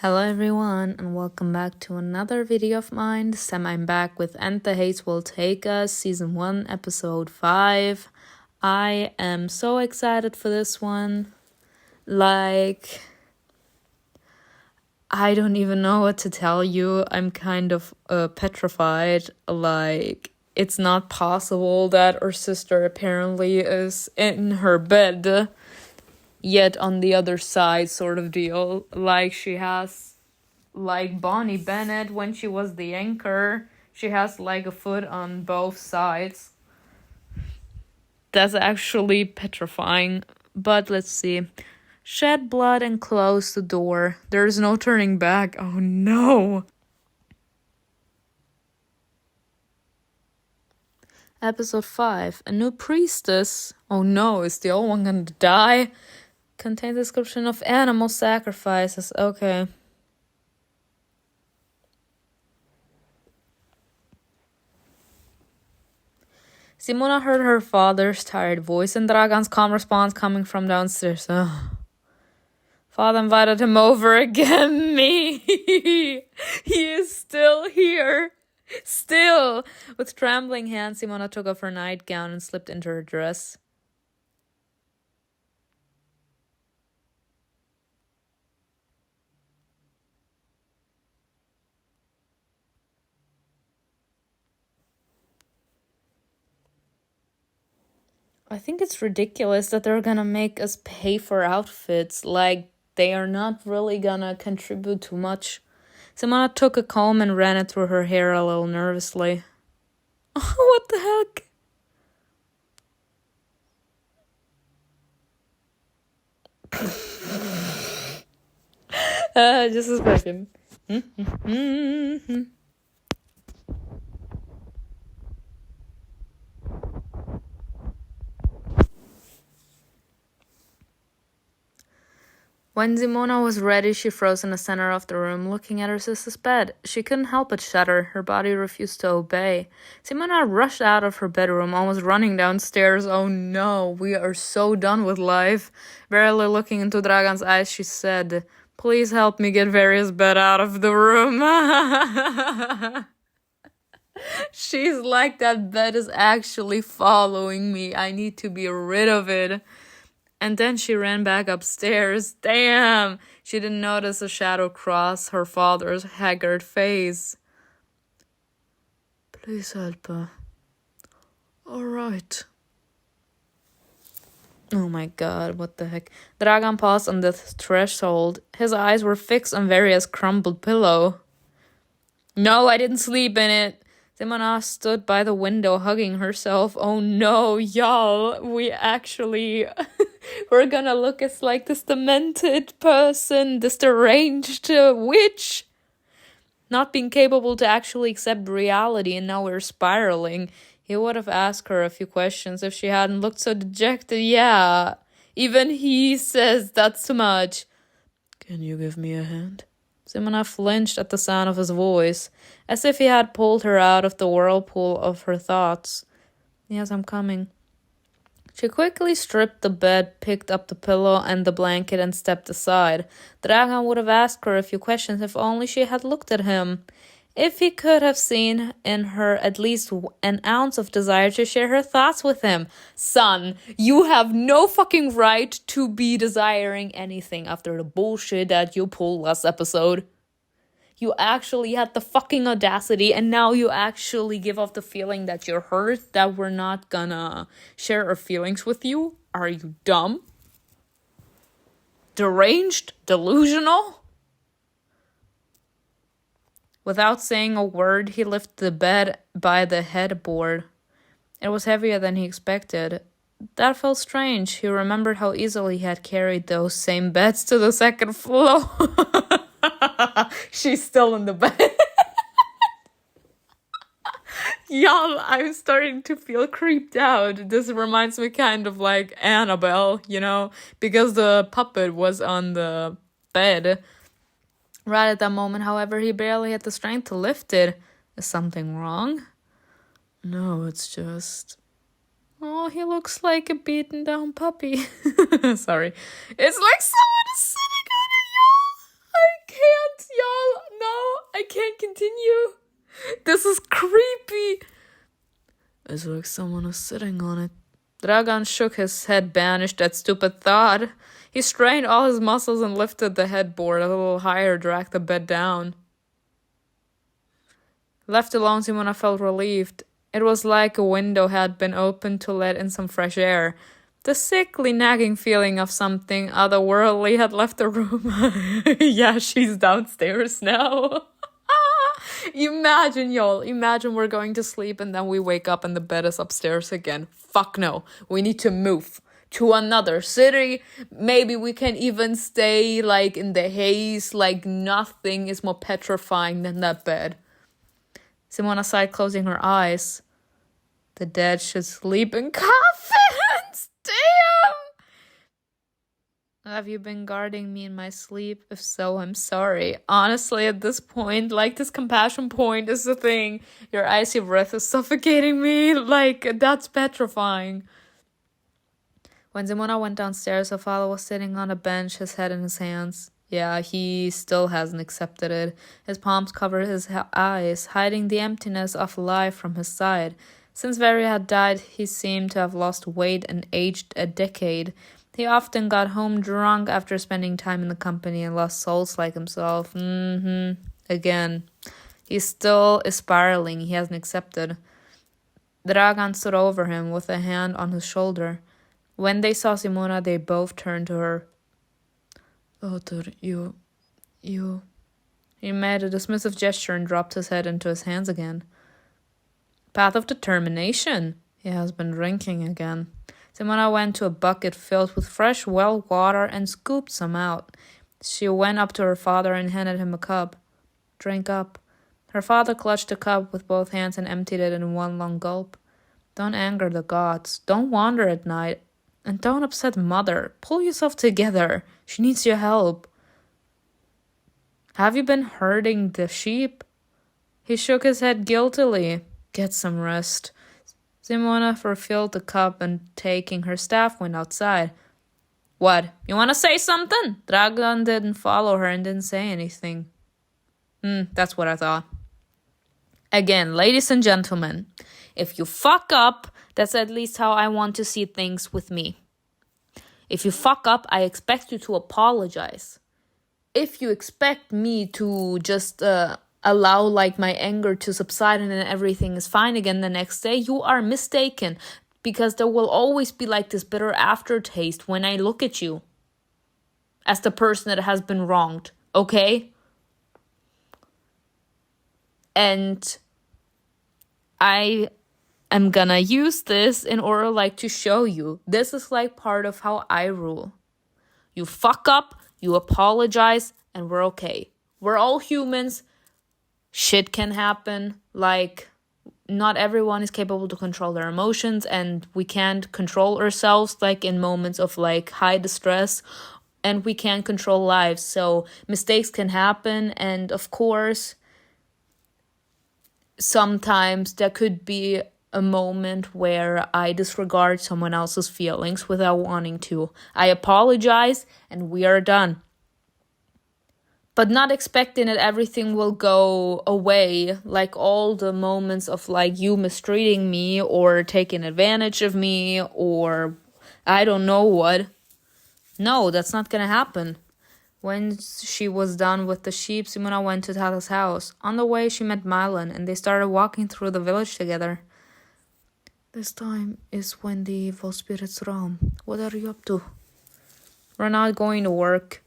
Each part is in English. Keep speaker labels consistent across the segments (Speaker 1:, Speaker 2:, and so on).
Speaker 1: Hello everyone and welcome back to another video of mine. This time I'm back with And the Haze Will Take Us, Season 1, Episode 5. I am so excited for this one. I don't even know what to tell you. I'm kind of petrified. It's not possible that our sister apparently is in her bed. Yet on the other side sort of deal. She has, Bonnie Bennett when she was the anchor. She has, a foot on both sides. That's actually petrifying. But let's see. Shed blood and close the door. There's no turning back. Oh no. Episode 5. A new priestess. Oh no, is the old one gonna die? Contains description of animal sacrifices. Okay. Simona heard her father's tired voice and Dragan's calm response coming from downstairs. Ugh. Father invited him over again. Me. He is still here. Still. With trembling hands, Simona took off her nightgown and slipped into her dress. I think it's ridiculous that they're gonna make us pay for outfits. They are not really gonna contribute too much. Simona took a comb and ran it through her hair a little nervously. What the heck? Just a second. When Simona was ready, she froze in the center of the room, looking at her sister's bed. She couldn't help but shudder. Her body refused to obey. Simona rushed out of her bedroom, almost running downstairs. Oh no, we are so done with life. Barely looking into Dragan's eyes, she said, "Please help me get Various bed out of the room." She's like, that bed is actually following me. I need to be rid of it. And then she ran back upstairs. Damn! She didn't notice a shadow cross her father's haggard face. "Please help her." "All right." Oh my god, what the heck. Dragan paused on the threshold. His eyes were fixed on Various crumpled pillow. "No, I didn't sleep in it." Simona stood by the window, hugging herself. Oh no, y'all, we're gonna look as this demented person, this deranged witch. Not being capable to actually accept reality, and now we're spiraling. He would have asked her a few questions if she hadn't looked so dejected. Yeah, even he says that's too much. "Can you give me a hand?" Simona flinched at the sound of his voice, as if he had pulled her out of the whirlpool of her thoughts. "Yes, I'm coming." She quickly stripped the bed, picked up the pillow and the blanket, and stepped aside. Dragan would have asked her a few questions if only she had looked at him. If he could have seen in her at least an ounce of desire to share her thoughts with him. Son, you have no fucking right to be desiring anything after the bullshit that you pulled last episode. You actually had the fucking audacity, and now you actually give off the feeling that you're hurt, that we're not gonna share our feelings with you? Are you dumb? Deranged? Delusional? Without saying a word, he lifted the bed by the headboard. It was heavier than he expected. That felt strange. He remembered how easily he had carried those same beds to the second floor. She's still in the bed. Y'all, I'm starting to feel creeped out. This reminds me kind of like Annabelle, because the puppet was on the bed. Right at that moment, however, he barely had the strength to lift it. Is something wrong? No, it's just... Oh, he looks like a beaten down puppy. Sorry. It's like someone is sitting on it, y'all. I can't can't continue. This is creepy. It's like someone is sitting on it. Dragan shook his head, banished that stupid thought. He strained all his muscles and lifted the headboard a little higher, dragged the bed down. Left alone, Simona felt relieved. It was like a window had been opened to let in some fresh air. The sickly, nagging feeling of something otherworldly had left the room. Yeah, she's downstairs now. Imagine, y'all. Imagine we're going to sleep and then we wake up and the bed is upstairs again. Fuck no. We need to move to another city. Maybe we can even stay like in the Haze. Like nothing is more petrifying than that bed. Simona sighed, closing her eyes. The dead should sleep in coffins. Damn! Have you been guarding me in my sleep? If so, I'm sorry. Honestly, at this point, like this compassion point is the thing. Your icy breath is suffocating me. Like, that's petrifying. When Simona went downstairs, her father was sitting on a bench, his head in his hands. Yeah, he still hasn't accepted it. His palms covered his eyes, hiding the emptiness of life from his side. Since Very had died, he seemed to have lost weight and aged a decade. He often got home drunk after spending time in the company and lost souls like himself. Again. He still is spiraling. He hasn't accepted. Dragan stood over him with a hand on his shoulder. When they saw Simona, they both turned to her. Daughter, you... He made a dismissive gesture and dropped his head into his hands again. Path of determination. He has been drinking again. Simona went to a bucket filled with fresh well water and scooped some out. She went up to her father and handed him a cup. Drink up. Her father clutched the cup with both hands and emptied it in one long gulp. Don't anger the gods. Don't wander at night. And don't upset Mother. Pull yourself together. She needs your help. Have you been herding the sheep? He shook his head guiltily. Get some rest. Simona refilled the cup and, taking her staff, went outside. What? You want to say something? Dragan didn't follow her and didn't say anything. That's what I thought. Again, ladies and gentlemen, if you fuck up, that's at least how I want to see things with me. If you fuck up, I expect you to apologize. If you expect me to just allow like my anger to subside and then everything is fine again the next day, you are mistaken, because there will always be like this bitter aftertaste when I look at you as the person that has been wronged, okay? And I am gonna use this in order like to show you this is like part of how I rule. You fuck up, you apologize, and we're okay. We're all humans. Shit can happen. Like, not everyone is capable to control their emotions, and we can't control ourselves like in moments of like high distress, and we can't control lives. So mistakes can happen, and of course, sometimes there could be a moment where I disregard someone else's feelings without wanting to. I apologize, and we are done. But not expecting that everything will go away, like all the moments of like you mistreating me or taking advantage of me or I don't know what. No, that's not gonna happen. When she was done with the sheep, Simona went to Tata's house. On the way, she met Milan and they started walking through the village together. This time is when the evil spirits roam. What are you up to? We're not going to work.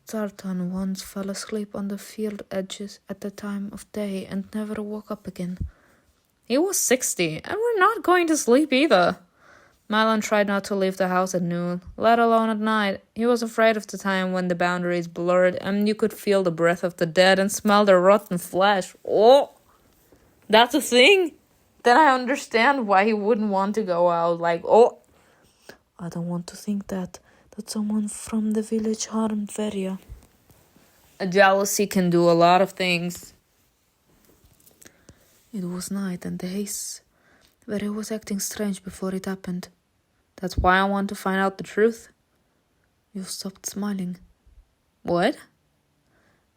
Speaker 1: Zartan once fell asleep on the field edges at the time of day and never woke up again. He was 60, and we're not going to sleep either. Milan tried not to leave the house at noon, let alone at night. He was afraid of the time when the boundaries blurred and you could feel the breath of the dead and smell their rotten flesh. Oh, that's a thing? Then I understand why he wouldn't want to go out. Like, oh, I don't want to think that someone from the village harmed Veria. A jealousy can do a lot of things. It was night and the Haze. Veria was acting strange before it happened. That's why I want to find out the truth. You stopped smiling. What?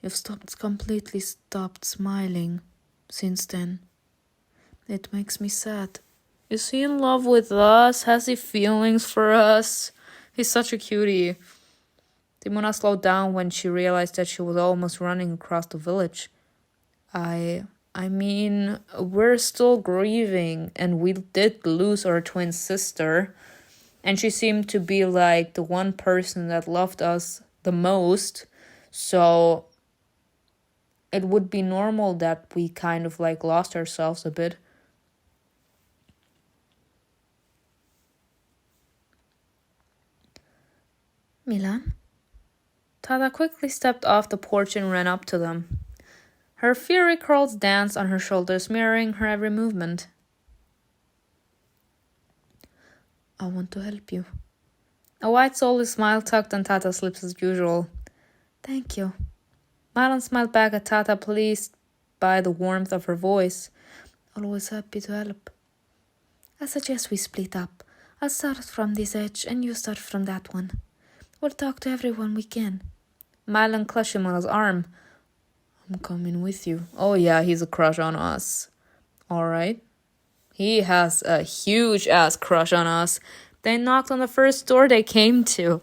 Speaker 1: You've completely stopped smiling since then. It makes me sad. Is he in love with us? Has he feelings for us? He's such a cutie. Timona slowed down when she realized that she was almost running across the village. I mean, we're still grieving, and we did lose our twin sister. And she seemed to be like the one person that loved us the most. So it would be normal that we kind of like lost ourselves a bit. Milan? Tata quickly stepped off the porch and ran up to them. Her fiery curls danced on her shoulders, mirroring her every movement. I want to help you. A wide soulless smile tugged on Tata's lips as usual. Thank you. Milan smiled back at Tata, pleased by the warmth of her voice. Always happy to help. I suggest we split up. I'll start from this edge and you start from that one. We'll talk to everyone we can. Milan clutched him on his arm. I'm coming with you. Oh yeah, he's a crush on us. Alright. He has a huge-ass crush on us. They knocked on the first door they came to.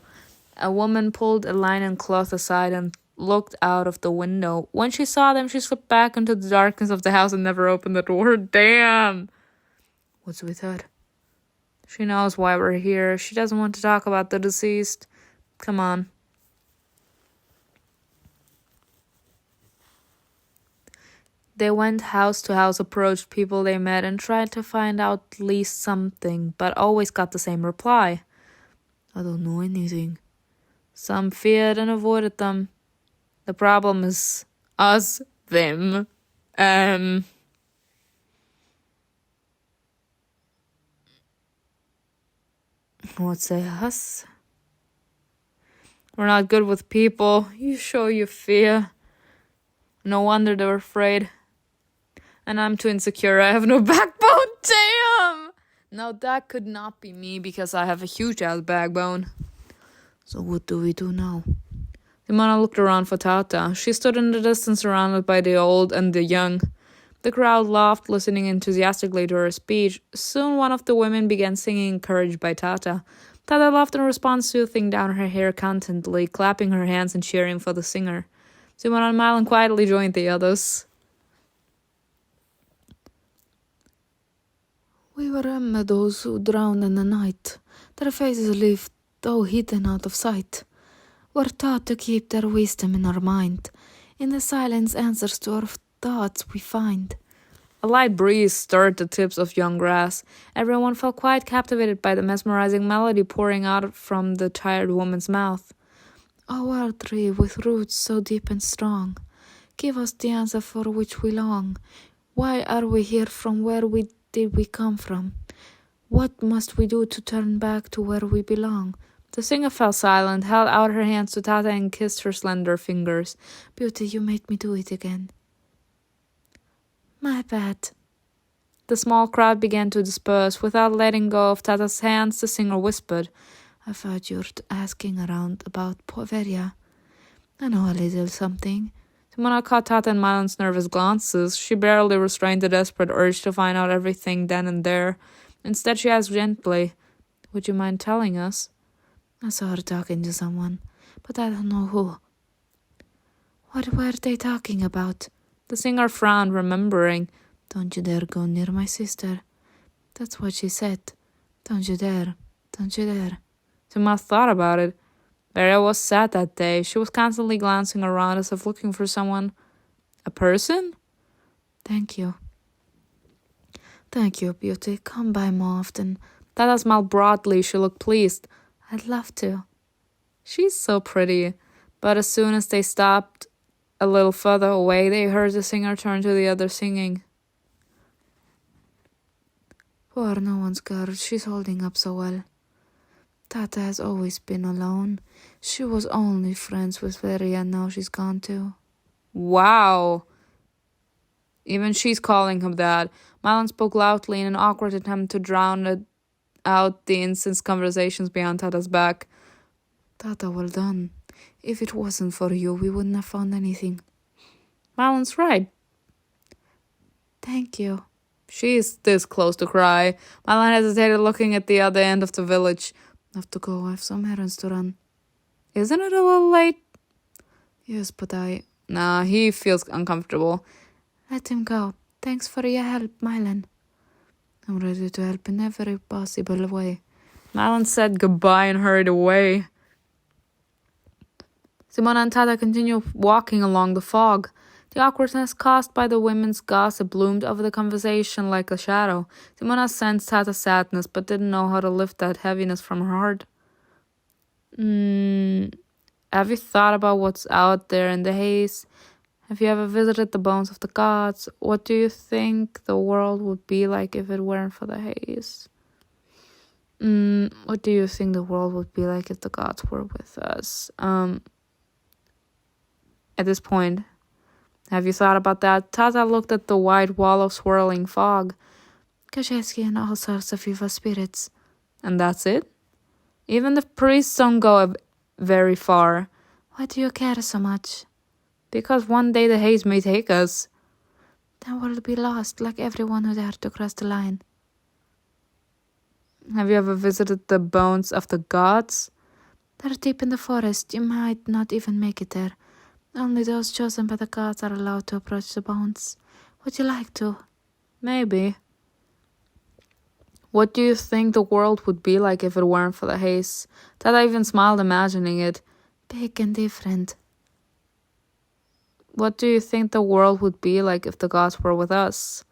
Speaker 1: A woman pulled a linen cloth aside and looked out of the window. When she saw them, she slipped back into the darkness of the house and never opened the door. Damn! What's with her? She knows why we're here. She doesn't want to talk about the deceased. Come on. They went house to house, approached people they met, and tried to find out at least something, but always got the same reply. I don't know anything. Some feared and avoided them. The problem is us, them. What's us? We're not good with people. You show your fear. No wonder they're afraid. And I'm too insecure. I have no backbone. Damn! Now that could not be me because I have a huge-ass backbone. So what do we do now? Timona looked around for Tata. She stood in the distance surrounded by the old and the young. The crowd laughed, listening enthusiastically to her speech. Soon one of the women began singing, encouraged by Tata. Tata laughed in response, smoothing down her hair contentedly, clapping her hands and cheering for the singer. Timona and Milan quietly joined the others. We were those who drowned in the night. Their faces lived, though hidden out of sight. We're taught to keep their wisdom in our mind. In the silence, answers to our thoughts we find. A light breeze stirred the tips of young grass. Everyone felt quite captivated by the mesmerizing melody pouring out from the tired woman's mouth. O our tree with roots so deep and strong, give us the answer for which we long. Why are we here? From where did we come from? What must we do to turn back to where we belong? The singer fell silent, held out her hands to Tata and kissed her slender fingers. Beauty, you made me do it again. My bad. The small crowd began to disperse. Without letting go of Tata's hands, the singer whispered, I thought you were asking around about Poveria. I know a little something. Timona caught Tata and Milan's nervous glances. She barely restrained the desperate urge to find out everything then and there. Instead, she asked gently, would you mind telling us? I saw her talking to someone, but I don't know who. What were they talking about? The singer frowned, remembering. Don't you dare go near my sister. That's what she said. Don't you dare. Don't you dare. Timona thought about it. Veria was sad that day. She was constantly glancing around as if looking for someone. A person? Thank you. Thank you, Beauty. Come by more often. Tata smiled broadly. She looked pleased. I'd love to. She's so pretty. But as soon as they stopped a little further away, they heard the singer turn to the other singing. Poor no one's girl. She's holding up so well. Tata has always been alone. She was only friends with Veria and now she's gone too. Wow. Even she's calling him that. Milan spoke loudly in an awkward attempt to drown out the incensed conversations behind Tata's back. Tata, well done. If it wasn't for you, we wouldn't have found anything. Marlon's right. Thank you. She's this close to cry. Marlon hesitated, looking at the other end of the village. I have to go. I have some errands to run. Isn't it a little late? Yes, but Nah, he feels uncomfortable. Let him go. Thanks for your help, Marlon. I'm ready to help in every possible way. Marlon said goodbye and hurried away. Simona and Tata continued walking along the fog. The awkwardness caused by the women's gossip loomed over the conversation like a shadow. Simona sensed Tata's sadness, but didn't know how to lift that heaviness from her heart. Have you thought about what's out there in the haze? Have you ever visited the bones of the gods? What do you think the world would be like if it weren't for the haze? What do you think the world would be like if the gods were with us? At this point, have you thought about that? Tata looked at the white wall of swirling fog. Kajeski and all sorts of evil spirits. And that's it? Even the priests don't go very far. Why do you care so much? Because one day the haze may take us. Then we'll be lost, like everyone who dared to cross the line. Have you ever visited the bones of the gods? They're deep in the forest. You might not even make it there. Only those chosen by the gods are allowed to approach the bones. Would you like to? Maybe. What do you think the world would be like if it weren't for the haze? Tata even smiled imagining it. Big and different. What do you think the world would be like if the gods were with us?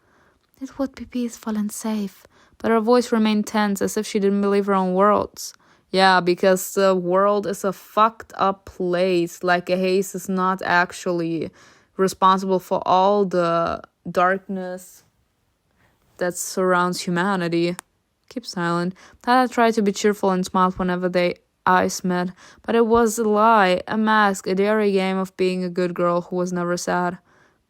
Speaker 1: It would be peaceful and safe. But her voice remained tense, as if she didn't believe her own words. Yeah, because the world is a fucked up place. Like, a haze is not actually responsible for all the darkness that surrounds humanity. Keep silent. Tata tried to be cheerful and smiled whenever their eyes met. But it was a lie, a mask, a daring game of being a good girl who was never sad.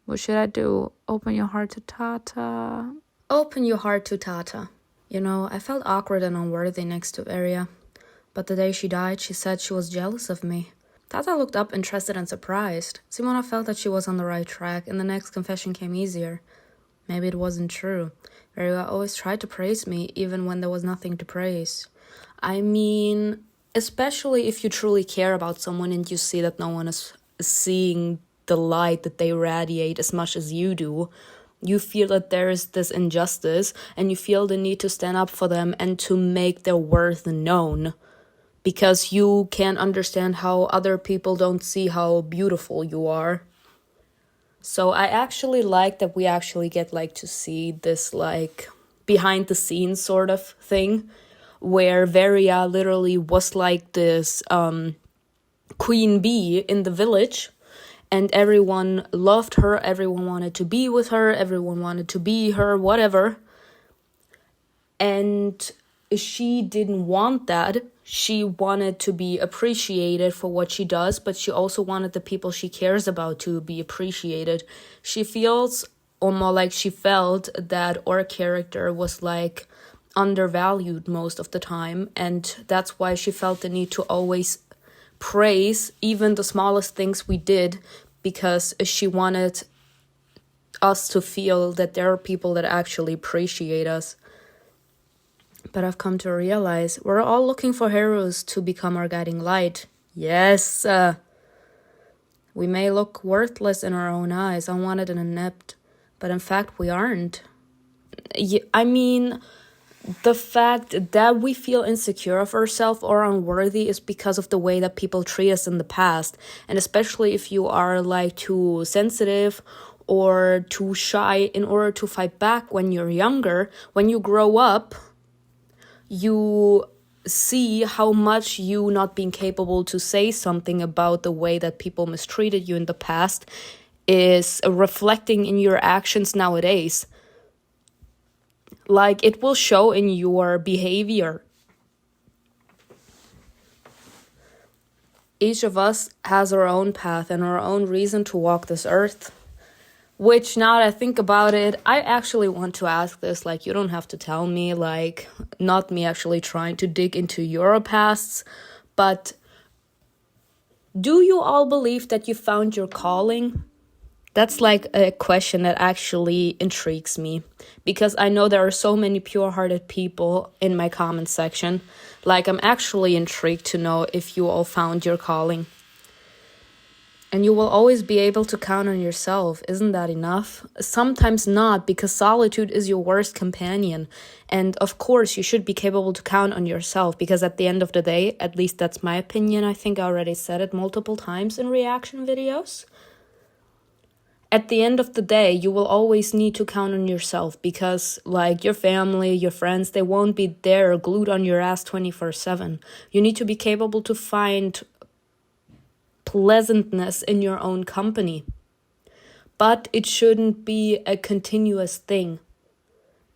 Speaker 1: What should I do? Open your heart to Tata. Open your heart to Tata. You know, I felt awkward and unworthy next to Arya. But the day she died, she said she was jealous of me. Tata looked up, interested and surprised. Simona felt that she was on the right track, and the next confession came easier. Maybe it wasn't true. Arya always tried to praise me, even when there was nothing to praise. I mean, especially if you truly care about someone and you see that no one is seeing the light that they radiate as much as you do, you feel that there is this injustice, and you feel the need to stand up for them and to make their worth known. Because you can't understand how other people don't see how beautiful you are. So I actually like that we actually get to see this behind the scenes sort of thing, where Veria literally was this queen bee in the village, and everyone loved her, everyone wanted to be with her, everyone wanted to be her, whatever. And she didn't want that. She wanted to be appreciated for what she does, but she also wanted the people she cares about to be appreciated. She feels, or more like she felt, that our character was undervalued most of the time, and that's why she felt the need to always praise even the smallest things we did, because she wanted us to feel that there are people that actually appreciate us. But I've come to realize we're all looking for heroes to become our guiding light. Yes, we may look worthless in our own eyes, unwanted and inept, but in fact we aren't. I mean, the fact that we feel insecure of ourselves or unworthy is because of the way that people treat us in the past. And especially if you are too sensitive or too shy in order to fight back when you're younger, when you grow up, you see how much you not being capable to say something about the way that people mistreated you in the past is reflecting in your actions nowadays. It will show in your behavior. Each of us has our own path and our own reason to walk this earth. Which, now that I think about it, I actually want to ask this. You don't have to tell me, not me actually trying to dig into your pasts, but Do you all believe that you found your calling? That's like a question that actually intrigues me, because I know there are so many pure-hearted people in my comment section. Like, I'm actually intrigued to know if you all found your calling. And you will always be able to count on yourself. Isn't that enough? Sometimes not, because solitude is your worst companion. And of course, you should be capable to count on yourself, because at the end of the day, at least that's my opinion, I think I already said it multiple times in reaction videos. At the end of the day, you will always need to count on yourself, because like your family, your friends, they won't be there glued on your ass 24/7. You need to be capable to find pleasantness in your own company. But it shouldn't be a continuous thing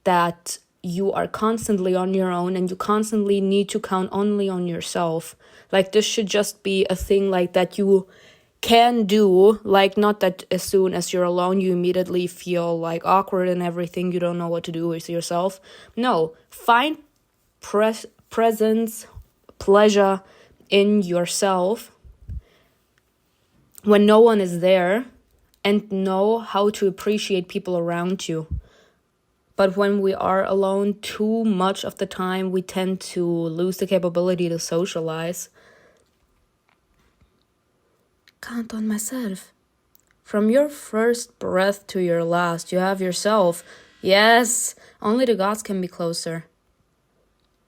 Speaker 1: that you are constantly on your own and you constantly need to count only on yourself. Like, this should just be a thing like that you can do, like, not that as soon as you're alone you immediately feel like awkward and everything, you don't know what to do with yourself. No, find presence, pleasure in yourself when no one is there, and know how to appreciate people around you. But when we are alone too much of the time, we tend to lose the capability to socialize. Count on myself. From your first breath to your last, you have yourself. Yes, only the gods can be closer.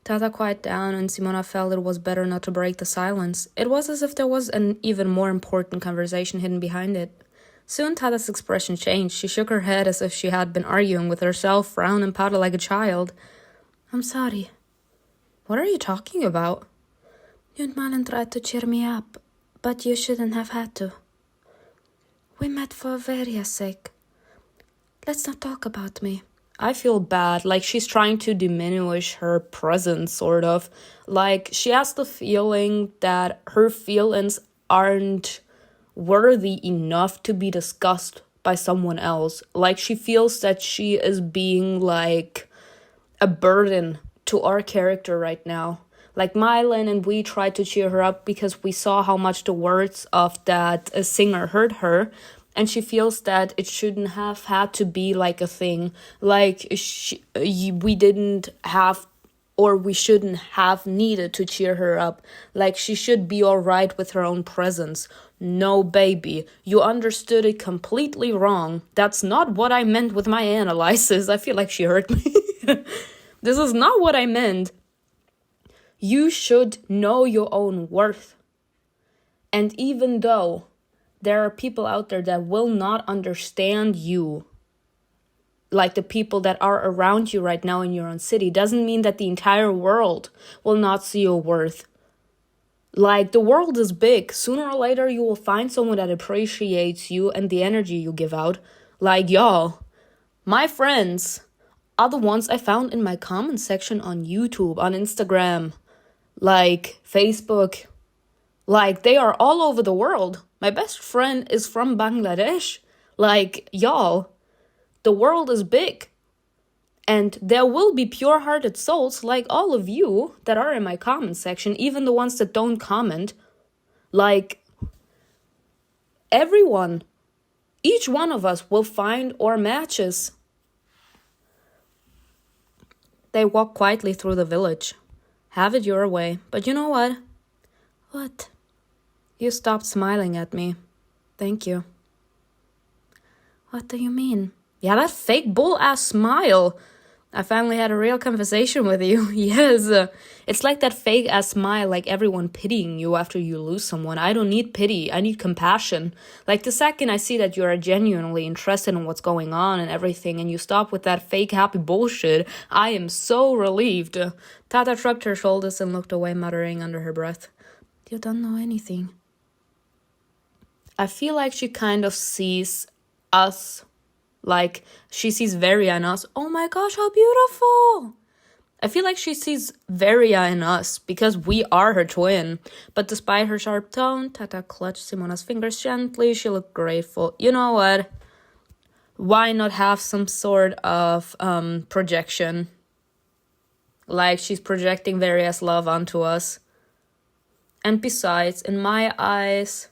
Speaker 1: Tata quieted down, and Simona felt it was better not to break the silence. It was as if there was an even more important conversation hidden behind it. Soon Tata's expression changed. She shook her head as if she had been arguing with herself, frowned and pouted like a child. I'm sorry. What are you talking about? You'd Malin tried to cheer me up, but you shouldn't have had to. We met for Veria's sake. Let's not talk about me. I feel bad, like she's trying to diminish her presence, sort of. Like, she has the feeling that her feelings aren't worthy enough to be discussed by someone else. Like, she feels that she is being, like, a burden to our character right now. Like, Mylan and we tried to cheer her up because we saw how much the words of that singer hurt her. And she feels that it shouldn't have had to be like a thing. Like, we didn't have, or we shouldn't have needed to cheer her up. Like, she should be alright with her own presence. No, baby, you understood it completely wrong. That's not what I meant with my analysis. I feel like she hurt me. This is not what I meant. You should know your own worth. And even though there are people out there that will not understand you, like the people that are around you right now in your own city, doesn't mean that the entire world will not see your worth. Like, the world is big. Sooner or later, you will find someone that appreciates you and the energy you give out. Like, y'all, my friends are the ones I found in my comment section on YouTube, on Instagram, like Facebook. Like, they are all over the world. My best friend is from Bangladesh. Like, y'all, the world is big. And there will be pure-hearted souls like all of you that are in my comment section, even the ones that don't comment. Like, everyone, each one of us will find our matches. They walk quietly through the village. Have it your way. But you know what? What? You stopped smiling at me. Thank you. What do you mean? Yeah, that fake bull-ass smile. I finally had a real conversation with you. Yes. It's like that fake-ass smile, like everyone pitying you after you lose someone. I don't need pity. I need compassion. Like, the second I see that you are genuinely interested in what's going on and everything, and you stop with that fake happy bullshit, I am so relieved. Tata shrugged her shoulders and looked away, muttering under her breath. You don't know anything. I feel like she kind of sees us, like she sees Veria in us. Oh my gosh, how beautiful! I feel like she sees Veria in us because we are her twin. But despite her sharp tone, Tata clutched Simona's fingers gently. She looked grateful. You know what? Why not have some sort of projection? Like, she's projecting Veria's love onto us. And besides, in my eyes,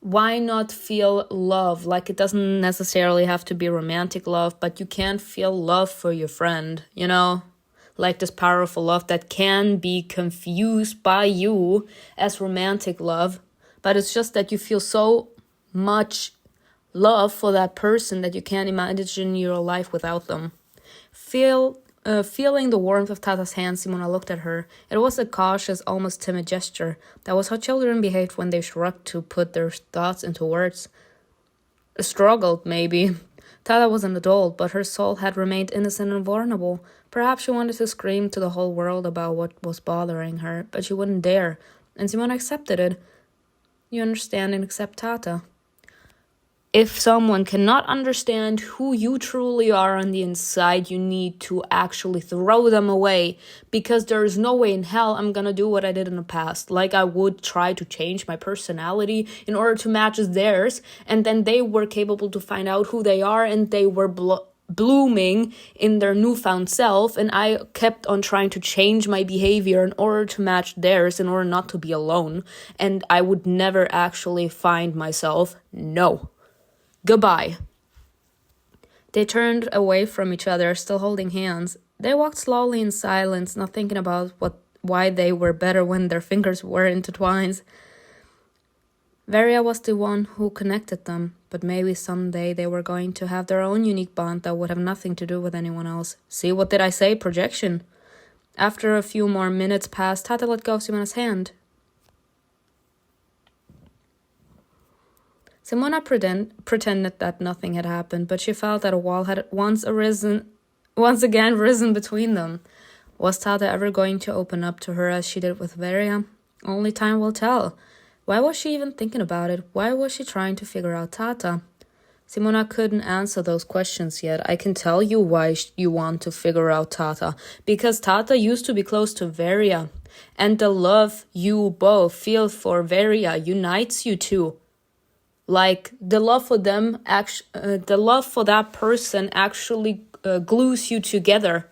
Speaker 1: why not feel love? Like, it doesn't necessarily have to be romantic love, but you can feel love for your friend, you know? Like this powerful love that can be confused by you as romantic love. But it's just that you feel so much love for that person that you can't imagine your life without them. Feeling the warmth of Tata's hand, Simona looked at her. It was a cautious, almost timid gesture. That was how children behaved when they shrugged to put their thoughts into words. Struggled, maybe. Tata was an adult, but her soul had remained innocent and vulnerable. Perhaps she wanted to scream to the whole world about what was bothering her, but she wouldn't dare. And Simona accepted it. You understand and accept Tata. If someone cannot understand who you truly are on the inside, you need to actually throw them away, because there is no way in hell I'm gonna do what I did in the past. Like, I would try to change my personality in order to match theirs, and then they were capable to find out who they are, and they were blooming in their newfound self, and I kept on trying to change my behavior in order to match theirs, in order not to be alone, and I would never actually find myself. No. Goodbye. They turned away from each other, still holding hands. They walked slowly in silence, not thinking about why they were better when their fingers were intertwined. Varia was the one who connected them, but maybe someday they were going to have their own unique bond that would have nothing to do with anyone else. See, what did I say? Projection. After a few more minutes passed, Tata let go of Simona's hand. Simona pretended that nothing had happened, but she felt that a wall had once again risen between them. Was Tata ever going to open up to her as she did with Varia? Only time will tell. Why was she even thinking about it? Why was she trying to figure out Tata? Simona couldn't answer those questions yet. I can tell you why you want to figure out Tata. Because Tata used to be close to Varia. And the love you both feel for Varia unites you two. Like, the love for them, the love for that person actually glues you together.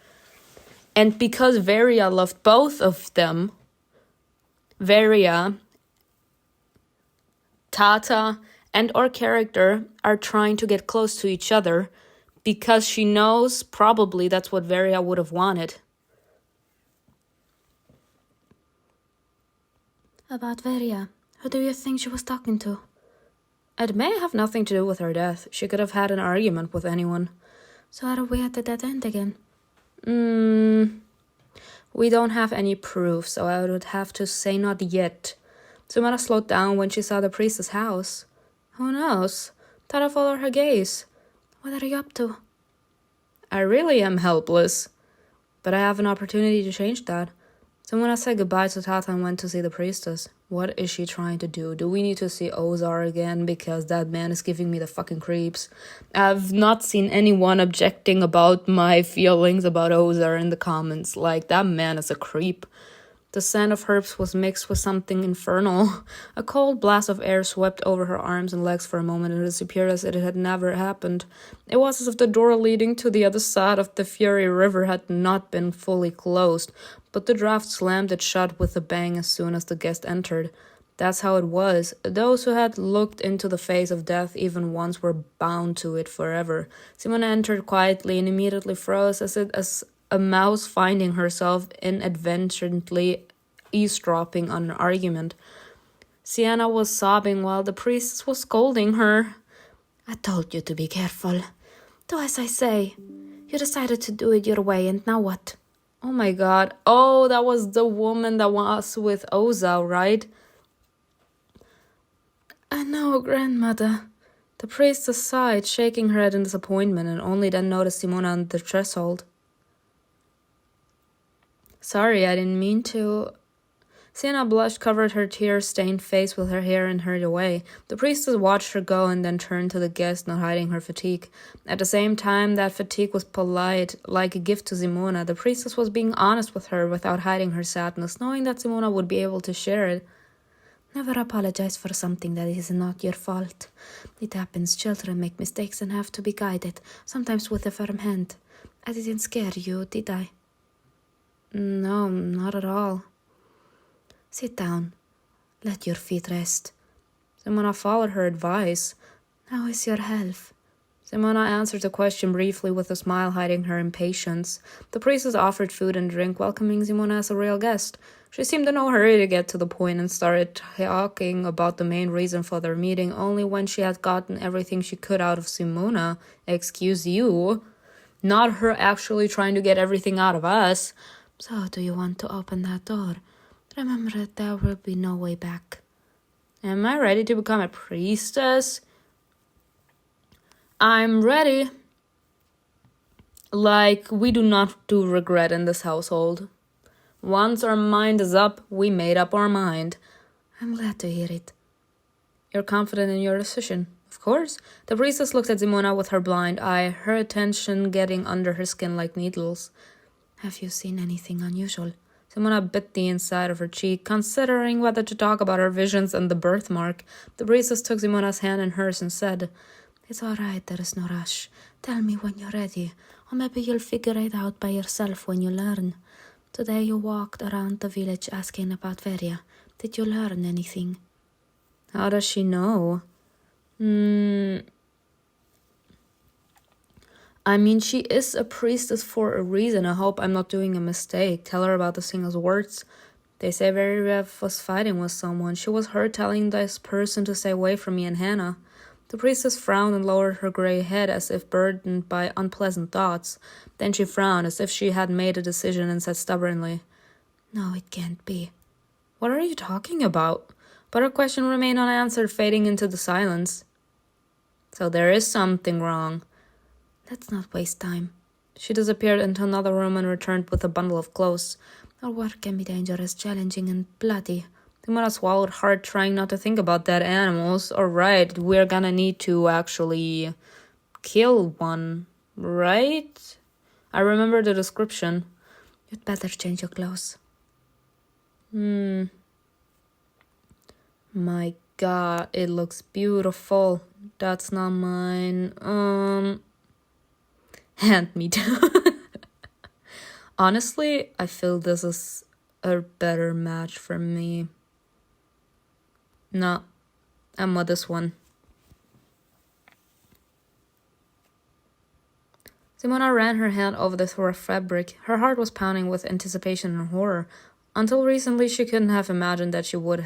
Speaker 1: And because Varia loved both of them, Varia, Tata, and our character are trying to get close to each other, because she knows probably that's what Varia would have wanted. About Varia, who do you think she was talking to? It may have nothing to do with her death. She could have had an argument with anyone. So are we at the dead end again? We don't have any proof, so I would have to say not yet. Sumara slowed down when she saw the priestess' house. Who knows? Tara followed her gaze. What are you up to? I really am helpless. But I have an opportunity to change that. Simona said goodbye to Tata and went to see the priestess. What is she trying to do? Do we need to see Ozar again? Because that man is giving me the fucking creeps. I've not seen anyone objecting about my feelings about Ozar in the comments. Like, that man is a creep. The scent of herbs was mixed with something infernal. A cold blast of air swept over her arms and legs for a moment and disappeared as if it had never happened. It was as if the door leading to the other side of the Fury River had not been fully closed, but the draft slammed it shut with a bang as soon as the guest entered. That's how it was. Those who had looked into the face of death even once were bound to it forever. Simona entered quietly and immediately froze as a mouse finding herself inadvertently eavesdropping on an argument. Sienna was sobbing while the priestess was scolding her. I told you to be careful. Do as I say. You decided to do it your way, and now what? Oh my god. Oh, that was the woman that was with Oza, right? I know, grandmother. The priestess sighed, shaking her head in disappointment, and only then noticed Simona on the threshold. Sorry, I didn't mean to. Sienna blushed, covered her tear-stained face with her hair, and hurried away. The priestess watched her go and then turned to the guest, not hiding her fatigue. At the same time, that fatigue was polite, like a gift to Simona. The priestess was being honest with her without hiding her sadness, knowing that Simona would be able to share it. Never apologize for something that is not your fault. It happens. Children make mistakes and have to be guided, sometimes with a firm hand. I didn't scare you, did I? No, not at all. Sit down. Let your feet rest. Simona followed her advice. How is your health? Simona answered the question briefly with a smile hiding her impatience. The priestess offered food and drink, welcoming Simona as a real guest. She seemed in no hurry to get to the point and started talking about the main reason for their meeting only when she had gotten everything she could out of Simona. Excuse you. Not her actually trying to get everything out of us. So, do you want to open that door? Remember that there will be no way back. Am I ready to become a priestess? I'm ready. Like, we do not do regret in this household. Once our mind is up, we made up our mind. I'm glad to hear it. You're confident in your decision? Of course. The priestess looked at Simona with her blind eye, her attention getting under her skin like needles. Have you seen anything unusual? Simona bit the inside of her cheek, considering whether to talk about her visions and the birthmark. The priestess took Simona's hand in hers and said, It's all right, there is no rush. Tell me when you're ready, or maybe you'll figure it out by yourself when you learn. Today you walked around the village asking about Veria. Did you learn anything? How does she know? I mean, she is a priestess for a reason. I hope I'm not doing a mistake. Tell her about the singer's words. They say Veria was fighting with someone. She was heard telling this person to stay away from me and Hannah. The priestess frowned and lowered her gray head as if burdened by unpleasant thoughts. Then she frowned as if she had made a decision and said stubbornly, No, it can't be. What are you talking about? But her question remained unanswered, fading into the silence. So there is something wrong. Let's not waste time. She disappeared into another room and returned with a bundle of clothes. Our work can be dangerous, challenging, and bloody. Timura swallowed hard, trying not to think about dead animals. Alright, we're gonna need to actually kill one, right? I remember the description. You'd better change your clothes. My god, it looks beautiful. That's not mine. Hand me down. Honestly, I feel this is a better match for me. No, I'm with this one. Simona ran her hand over the rough fabric. Her heart was pounding with anticipation and horror. Until recently, she couldn't have imagined that she would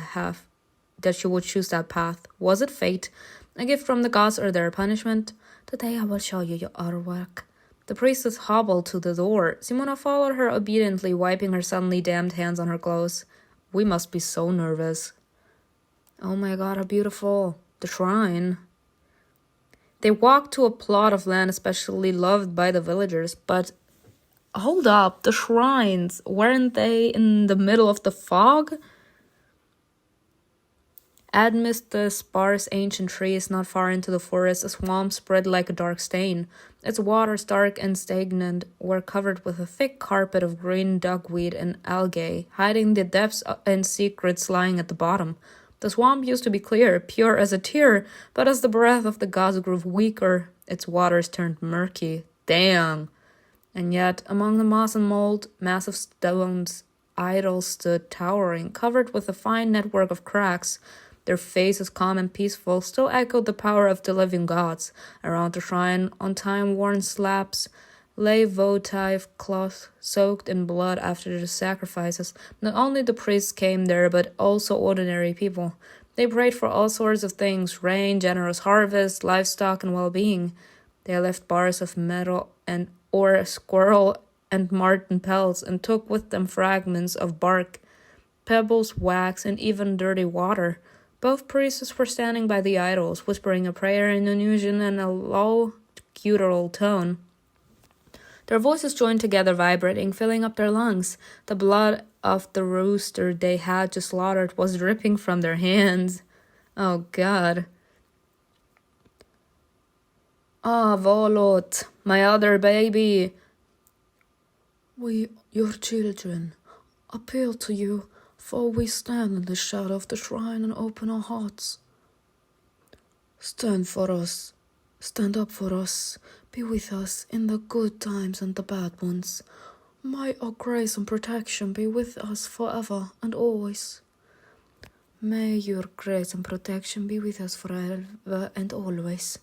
Speaker 1: choose that path. Was it fate? A gift from the gods or their punishment? Today I will show you your other work. The priestess hobbled to the door. Simona followed her obediently, wiping her suddenly damp hands on her clothes. We must be so nervous. Oh my god, how beautiful. The shrine. They walked to a plot of land especially loved by the villagers, but hold up, the shrines, weren't they in the middle of the fog? Amidst the sparse ancient trees not far into the forest, a swamp spread like a dark stain. Its waters, dark and stagnant, were covered with a thick carpet of green duckweed and algae, hiding the depths and secrets lying at the bottom. The swamp used to be clear, pure as a tear, but as the breath of the gods grew weaker, its waters turned murky. Damn! And yet, among the moss and mold, massive stones, idols stood towering, covered with a fine network of cracks. Their faces, calm and peaceful, still echoed the power of the living gods. Around the shrine, on time-worn slabs, lay votive cloth soaked in blood after the sacrifices. Not only the priests came there, but also ordinary people. They prayed for all sorts of things: rain, generous harvest, livestock, and well-being. They left bars of metal and or squirrel and marten pelts and took with them fragments of bark, pebbles, wax, and even dirty water. Both priests were standing by the idols, whispering a prayer in Indonesian and a low, guttural tone. Their voices joined together, vibrating, filling up their lungs. The blood of the rooster they had just slaughtered was dripping from their hands. Oh, God. Ah, Volot, my other baby. We, your children, appeal to you, for we stand in the shadow of the shrine and open our hearts. Stand for us. Stand up for us. Be with us in the good times and the bad ones. May our grace and protection be with us forever and always. May your grace and protection be with us forever and always.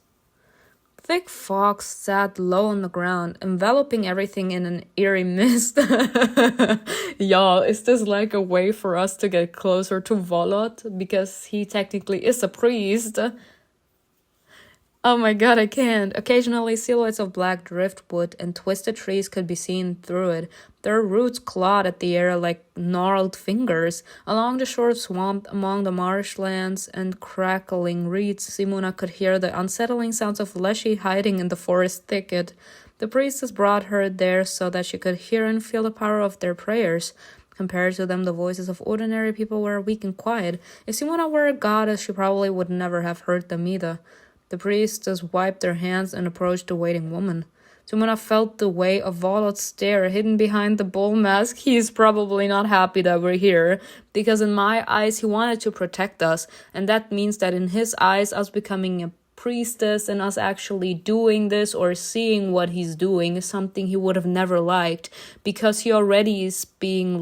Speaker 1: Thick fog sat low on the ground, enveloping everything in an eerie mist. Y'all, is this like a way for us to get closer to Volot? Because he technically is a priest. Oh my god, I can't. Occasionally, silhouettes of black driftwood and twisted trees could be seen through it. Their roots clawed at the air like gnarled fingers. Along the shore swamp, among the marshlands and crackling reeds, Simona could hear the unsettling sounds of Leshy hiding in the forest thicket. The priestess brought her there so that she could hear and feel the power of their prayers. Compared to them, the voices of ordinary people were weak and quiet. If Simona were a goddess, she probably would never have heard them either. The priestess wiped her hands and approached the waiting woman. Simona felt the weight of Volot's stare hidden behind the bull mask. He's probably not happy that we're here, because in my eyes he wanted to protect us, and that means that in his eyes us becoming a priestess and us actually doing this or seeing what he's doing is something he would have never liked, because he already is being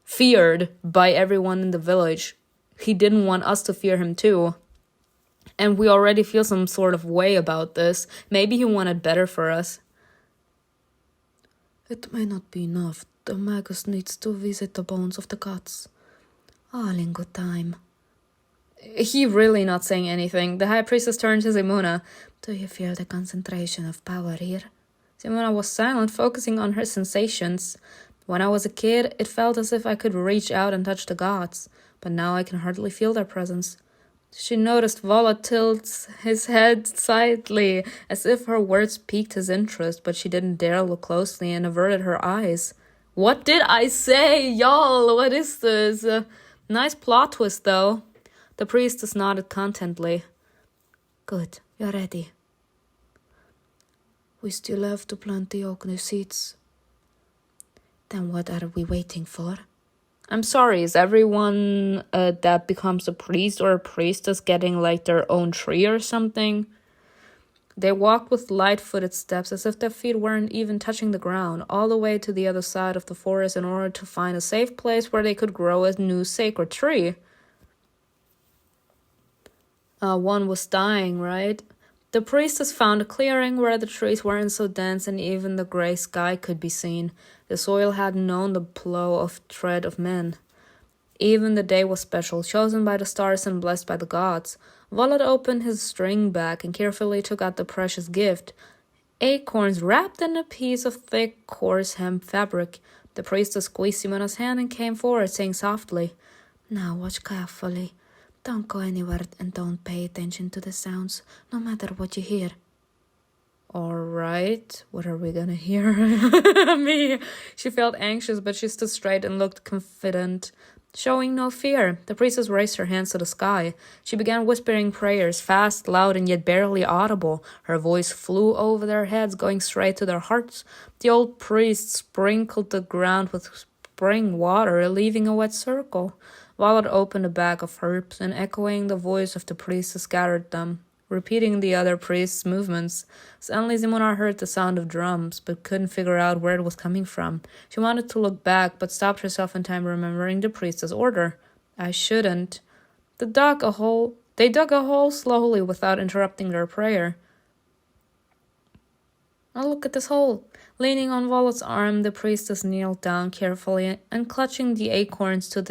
Speaker 1: feared by everyone in the village. He didn't want us to fear him too. And we already feel some sort of way about this. Maybe he wanted better for us. It may not be enough. The magus needs to visit the bones of the gods. All in good time. He really not saying anything. The high priestess turned to Simona. Do you feel the concentration of power here? Simona was silent, focusing on her sensations. When I was a kid, it felt as if I could reach out and touch the gods. But now I can hardly feel their presence. She noticed Volot tilts his head slightly, as if her words piqued his interest, but she didn't dare look closely and averted her eyes. What did I say, y'all? What is this? Nice plot twist, though. The priestess nodded contently. Good, you're ready. We still have to plant the oak seeds. Then what are we waiting for? I'm sorry, is everyone that becomes a priest or a priestess getting their own tree or something? They walked with light-footed steps as if their feet weren't even touching the ground, all the way to the other side of the forest in order to find a safe place where they could grow a new sacred tree. One was dying, right? The priestess found a clearing where the trees weren't so dense and even the gray sky could be seen. The soil hadn't known the plow of tread of men. Even the day was special, chosen by the stars and blessed by the gods. Volot opened his string bag and carefully took out the precious gift. Acorns wrapped in a piece of thick, coarse hemp fabric. The priestess squeezed Simona's hand and came forward, saying softly, Now watch carefully. Don't go anywhere and don't pay attention to the sounds, no matter what you hear. Alright, what are we gonna hear? Me. She felt anxious, but she stood straight and looked confident, showing no fear. The priestess raised her hands to the sky. She began whispering prayers, fast, loud, and yet barely audible. Her voice flew over their heads, going straight to their hearts. The old priest sprinkled the ground with spring water, leaving a wet circle. Volot opened a bag of herbs, and echoing the voice of the priestess gathered them, repeating the other priest's movements. Suddenly Simona heard the sound of drums, but couldn't figure out where it was coming from. She wanted to look back, but stopped herself in time, remembering the priestess' order. I shouldn't. They dug a hole slowly without interrupting their prayer. Oh, look at this hole. Leaning on Volot's arm, the priestess kneeled down carefully and clutching the acorns to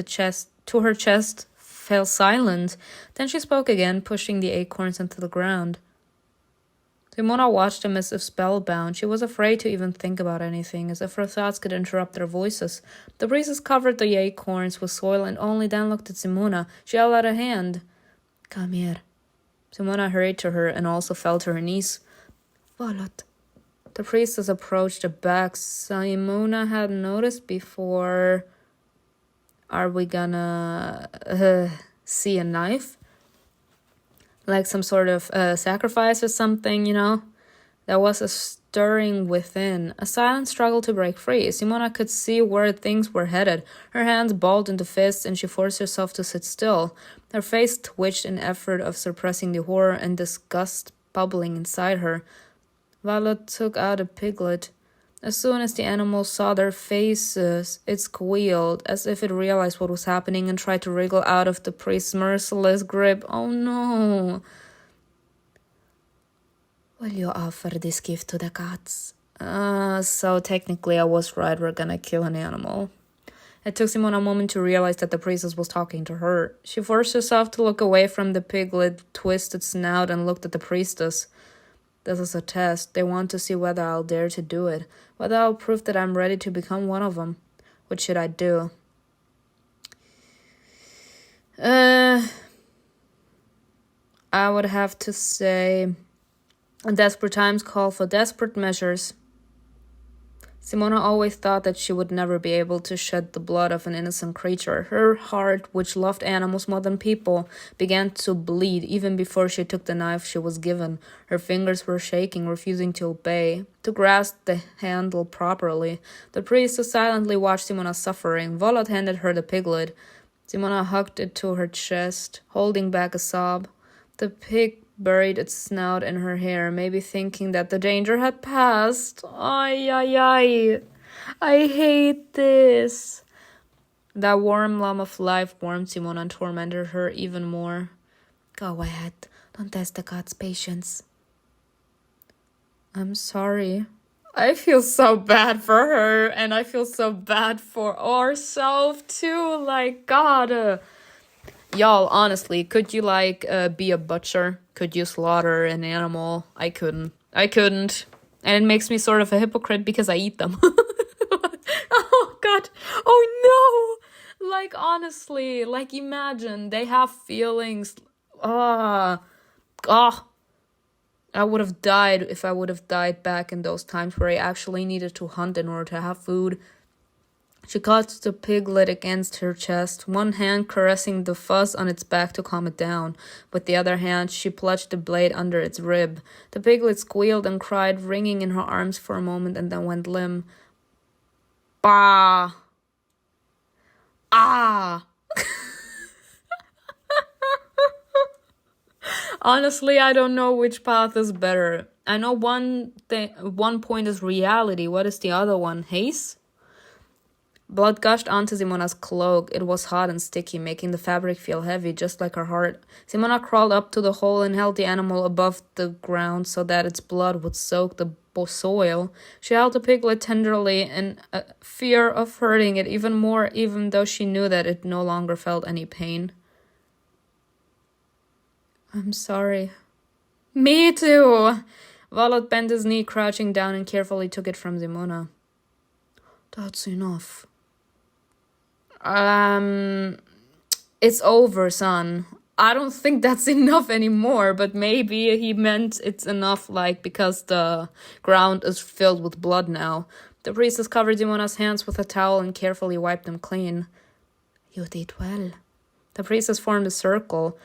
Speaker 1: her chest, fell silent. Then she spoke again, pushing the acorns into the ground. Simona watched them as if spellbound. She was afraid to even think about anything, as if her thoughts could interrupt their voices. The priestess covered the acorns with soil and only then looked at Simona. She held out a hand. Come here. Simona hurried to her and also fell to her knees. Volot. The priestess approached the bag Simona had noticed before. Are we gonna see a knife? Like some sort of sacrifice or something, you know? There was a stirring within, a silent struggle to break free. Simona could see where things were headed. Her hands balled into fists and she forced herself to sit still. Her face twitched in effort of suppressing the horror and disgust bubbling inside her. Volot took out a piglet. As soon as the animals saw their faces, it squealed, as if it realized what was happening and tried to wriggle out of the priest's merciless grip. Oh no! Will you offer this gift to the gods? So technically I was right, we're gonna kill an animal. It took Simona a moment to realize that the priestess was talking to her. She forced herself to look away from the piglet, twisted snout, and looked at the priestess. This is a test. They want to see whether I'll dare to do it, whether I'll prove that I'm ready to become one of them. What should I do? I would have to say, desperate times call for desperate measures. Simona always thought that she would never be able to shed the blood of an innocent creature. Her heart, which loved animals more than people, began to bleed even before she took the knife she was given. Her fingers were shaking, refusing to obey, to grasp the handle properly. The priestess silently watched Simona suffering. Volot handed her the piglet. Simona hugged it to her chest, holding back a sob. The pig buried its snout in her hair, maybe thinking that the danger had passed. Ay, ay, ay. I hate this. That warm lump of life warmed Simona and tormented her even more. Go ahead. Don't test the god's patience. I'm sorry. I feel so bad for her, and I feel so bad for ourselves too. Like, God. Y'all, honestly, could you, be a butcher? Could you slaughter an animal? I couldn't. And it makes me sort of a hypocrite because I eat them. Oh, God. Oh, no. Honestly, imagine they have feelings. I would have died if I would have died back in those times where I actually needed to hunt in order to have food. She caught the piglet against her chest, one hand caressing the fuzz on its back to calm it down. With the other hand, she plunged the blade under its rib. The piglet squealed and cried, wringing in her arms for a moment, and then went limp. Bah! Ah! Honestly, I don't know which path is better. I know one point is reality. What is the other one? Haze? Blood gushed onto Simona's cloak. It was hot and sticky, making the fabric feel heavy, just like her heart. Simona crawled up to the hole and held the animal above the ground so that its blood would soak the soil. She held the piglet tenderly in fear of hurting it even more, even though she knew that it no longer felt any pain. I'm sorry. Me too! Volot bent his knee, crouching down, and carefully took it from Simona. That's enough. It's over, son. I don't think that's enough anymore, but maybe he meant it's enough, because the ground is filled with blood now. The priestess covered Simona's hands with a towel and carefully wiped them clean. You did well. The priestess formed a circle.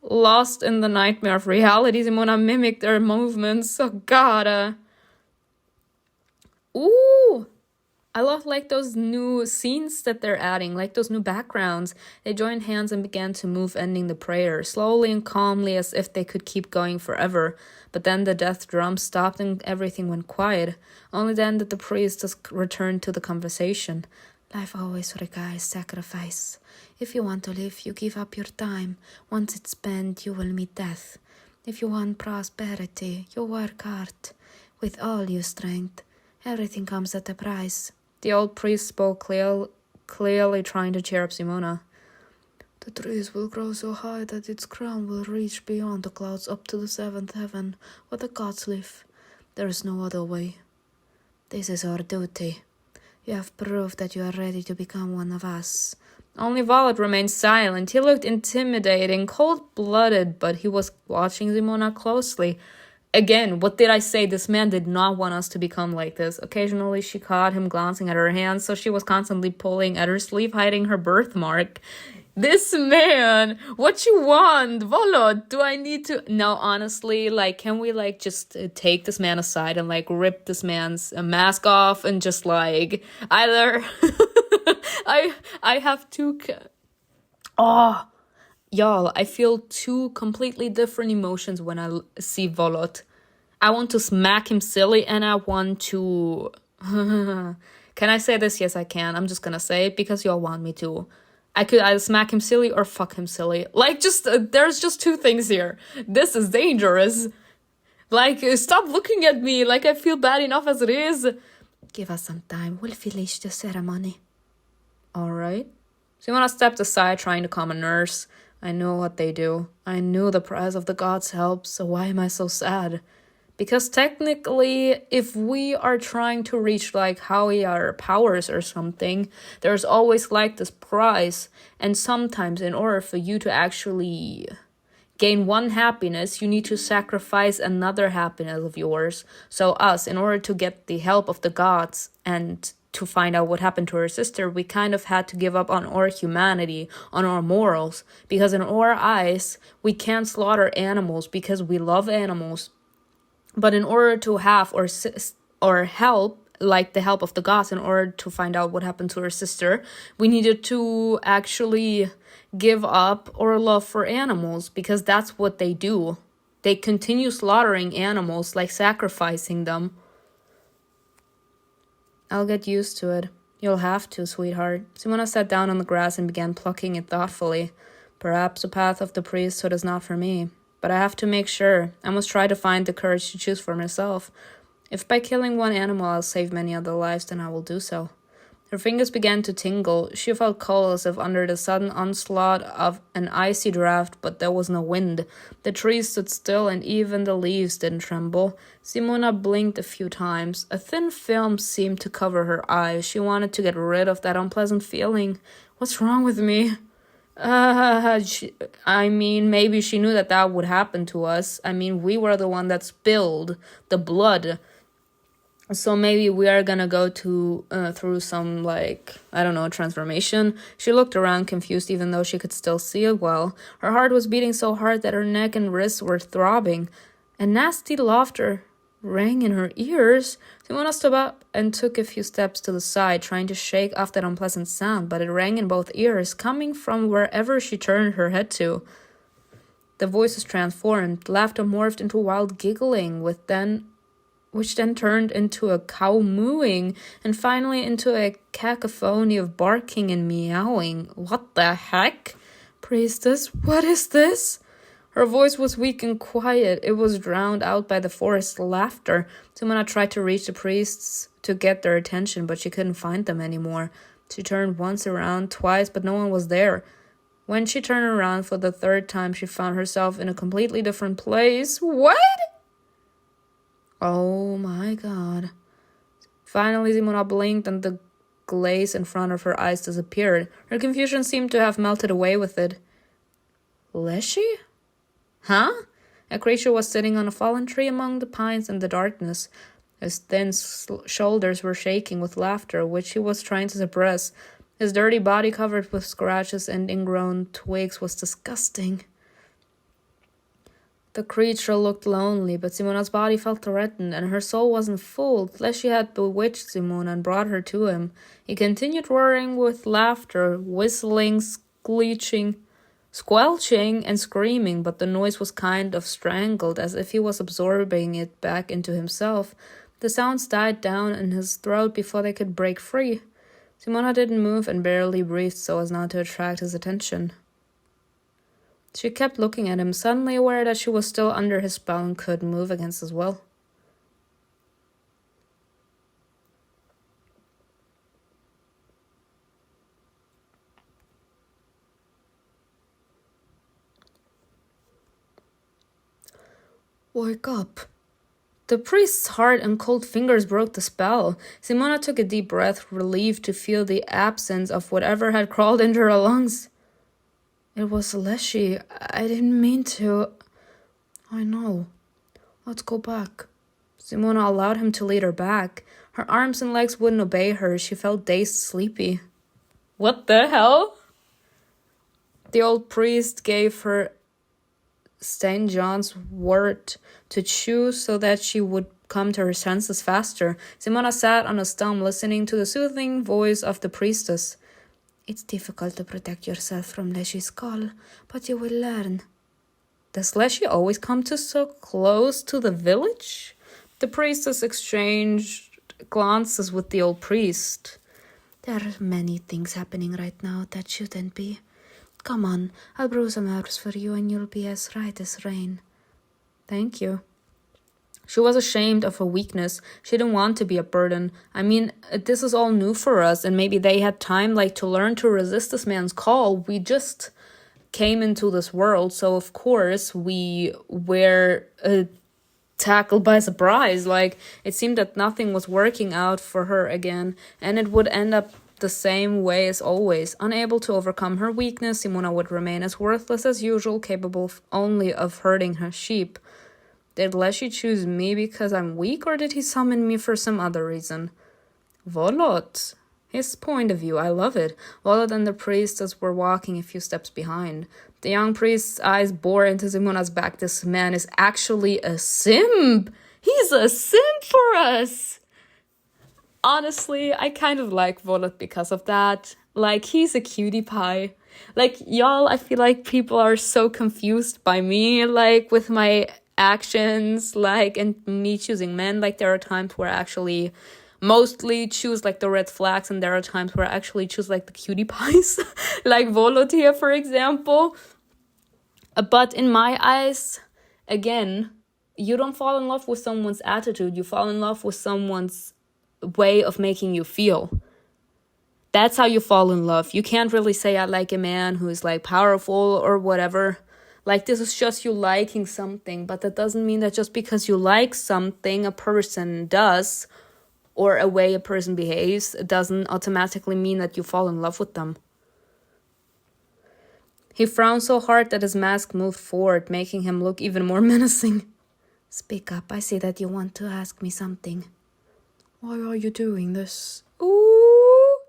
Speaker 1: Lost in the nightmare of reality, Simona mimicked their movements. Oh, God. Ooh! I love those new scenes that they're adding, those new backgrounds. They joined hands and began to move, ending the prayer, slowly and calmly as if they could keep going forever. But then the death drum stopped and everything went quiet. Only then did the priestess return to the conversation. Life always requires sacrifice. If you want to live, you give up your time. Once it's spent, you will meet death. If you want prosperity, you work hard. With all your strength, everything comes at a price. The old priest spoke clearly trying to cheer up Simona. The trees will grow so high that its crown will reach beyond the clouds up to the seventh heaven, where the gods live. There is no other way. This is our duty. You have proved that you are ready to become one of us. Only Volot remained silent. He looked intimidating, cold-blooded, but he was watching Simona closely. Again, what did I say? This man did not want us to become like this. Occasionally, she caught him glancing at her hands, so she was constantly pulling at her sleeve, hiding her birthmark. This man, what you want? Volot, do I need to? No, honestly, can we, just take this man aside and, rip this man's mask off and just, either... I have two... Y'all, I feel two completely different emotions when I see Volot. I want to smack him silly and I want to Can I say this? Yes, I can. I'm just gonna say it because y'all want me to. I could either smack him silly or fuck him silly. Like, just, there's just two things here. This is dangerous. Like, stop looking at me. Like, I feel bad enough as it is. Give us some time. We'll finish the ceremony. Alright. Simona stepped aside, trying to calm a nurse. I know what they do. I knew the price of the gods' help, so why am I so sad? Because technically, if we are trying to reach like higher powers or something, there's always like this prize. And sometimes in order for you to actually gain one happiness, you need to sacrifice another happiness of yours. So us, in order to get the help of the gods and to find out what happened to her sister, we kind of had to give up on our humanity, on our morals. Because in our eyes, we can't slaughter animals because we love animals. But in order to have or help, like the help of the gods, in order to find out what happened to her sister, we needed to actually give up our love for animals, because that's what they do. They continue slaughtering animals, like sacrificing them. I'll get used to it. You'll have to, sweetheart. Simona sat down on the grass and began plucking it thoughtfully. Perhaps the path of the priesthood is not for me. But I have to make sure. I must try to find the courage to choose for myself. If by killing one animal I'll save many other lives, then I will do so. Her fingers began to tingle. She felt cold as if under the sudden onslaught of an icy draft, but there was no wind. The trees stood still and even the leaves didn't tremble. Simona blinked a few times. A thin film seemed to cover her eyes. She wanted to get rid of that unpleasant feeling. What's wrong with me? Maybe she knew that would happen to us. We were the one that spilled the blood. So maybe we are gonna go through some, transformation. She looked around confused, even though she could still see it well. Her heart was beating so hard that her neck and wrists were throbbing. And nasty laughter rang in her ears. Simona stood up and took a few steps to the side, trying to shake off that unpleasant sound, but it rang in both ears, coming from wherever she turned her head to. The voice was transformed. Laughter morphed into wild giggling, which then turned into a cow mooing, and finally into a cacophony of barking and meowing. What the heck? Priestess, what is this? Her voice was weak and quiet. It was drowned out by the forest's laughter. Simona tried to reach the priests to get their attention, but she couldn't find them anymore. She turned once around, twice, but no one was there. When she turned around for the third time, she found herself in a completely different place. What? Oh my god. Finally, Simona blinked and the glaze in front of her eyes disappeared. Her confusion seemed to have melted away with it. Leshy? Huh? A creature was sitting on a fallen tree among the pines in the darkness. His thin shoulders were shaking with laughter, which he was trying to suppress. His dirty body covered with scratches and ingrown twigs was disgusting. The creature looked lonely, but Simona's body felt threatened, and her soul wasn't full. Leshy had bewitched Simona and brought her to him. He continued roaring with laughter, whistling, squelching and screaming, but the noise was kind of strangled, as if he was absorbing it back into himself. The sounds died down in his throat before they could break free. Simona didn't move and barely breathed so as not to attract his attention. She kept looking at him, suddenly aware that she was still under his spell and couldn't move against his will. Wake up. The priest's hard and cold fingers broke the spell. Simona took a deep breath, relieved to feel the absence of whatever had crawled into her lungs. It was Leshy. I didn't mean to. I know. Let's go back. Simona allowed him to lead her back. Her arms and legs wouldn't obey her. She felt dazed, sleepy. What the hell? The old priest gave her St. John's wort to chew so that she would come to her senses faster. Simona sat on a stump, listening to the soothing voice of the priestess. It's difficult to protect yourself from Leshy's call, but you will learn. Does Leshy always come to so close to the village? The priestess exchanged glances with the old priest. There are many things happening right now that shouldn't be. Come on, I'll brew some herbs for you and you'll be as right as rain. Thank you. She was ashamed of her weakness. She didn't want to be a burden. I mean, this is all new for us, and maybe they had time to learn to resist this man's call. We just came into this world, so of course we were tackled by surprise. It seemed that nothing was working out for her again, and it would end up the same way as always. Unable to overcome her weakness, Simona would remain as worthless as usual, capable only of hurting her sheep. Did Leshy choose me because I'm weak, or did he summon me for some other reason? Volot. His point of view, I love it. Volot and the priestess were walking a few steps behind. The young priest's eyes bore into Simona's back. This man is actually a simp. He's a simp for us. Honestly, I kind of like Volot because of that. He's a cutie pie. Y'all, I feel like people are so confused by me, with my actions, and me choosing men. There are times where I actually mostly choose the red flags, and there are times where I actually choose the cutie pies, Volot here, for example. But in my eyes, again, you don't fall in love with someone's attitude. You fall in love with someone's way of making you feel. That's how you fall in love. You can't really say I like a man who is powerful or whatever. This is just you liking something, but that doesn't mean that just because you like something a person does or a way a person behaves, it doesn't automatically mean that you fall in love with them. He frowned so hard that his mask moved forward, making him look even more menacing. Speak up, I see that you want to ask me something. Why are you doing this? Ooh,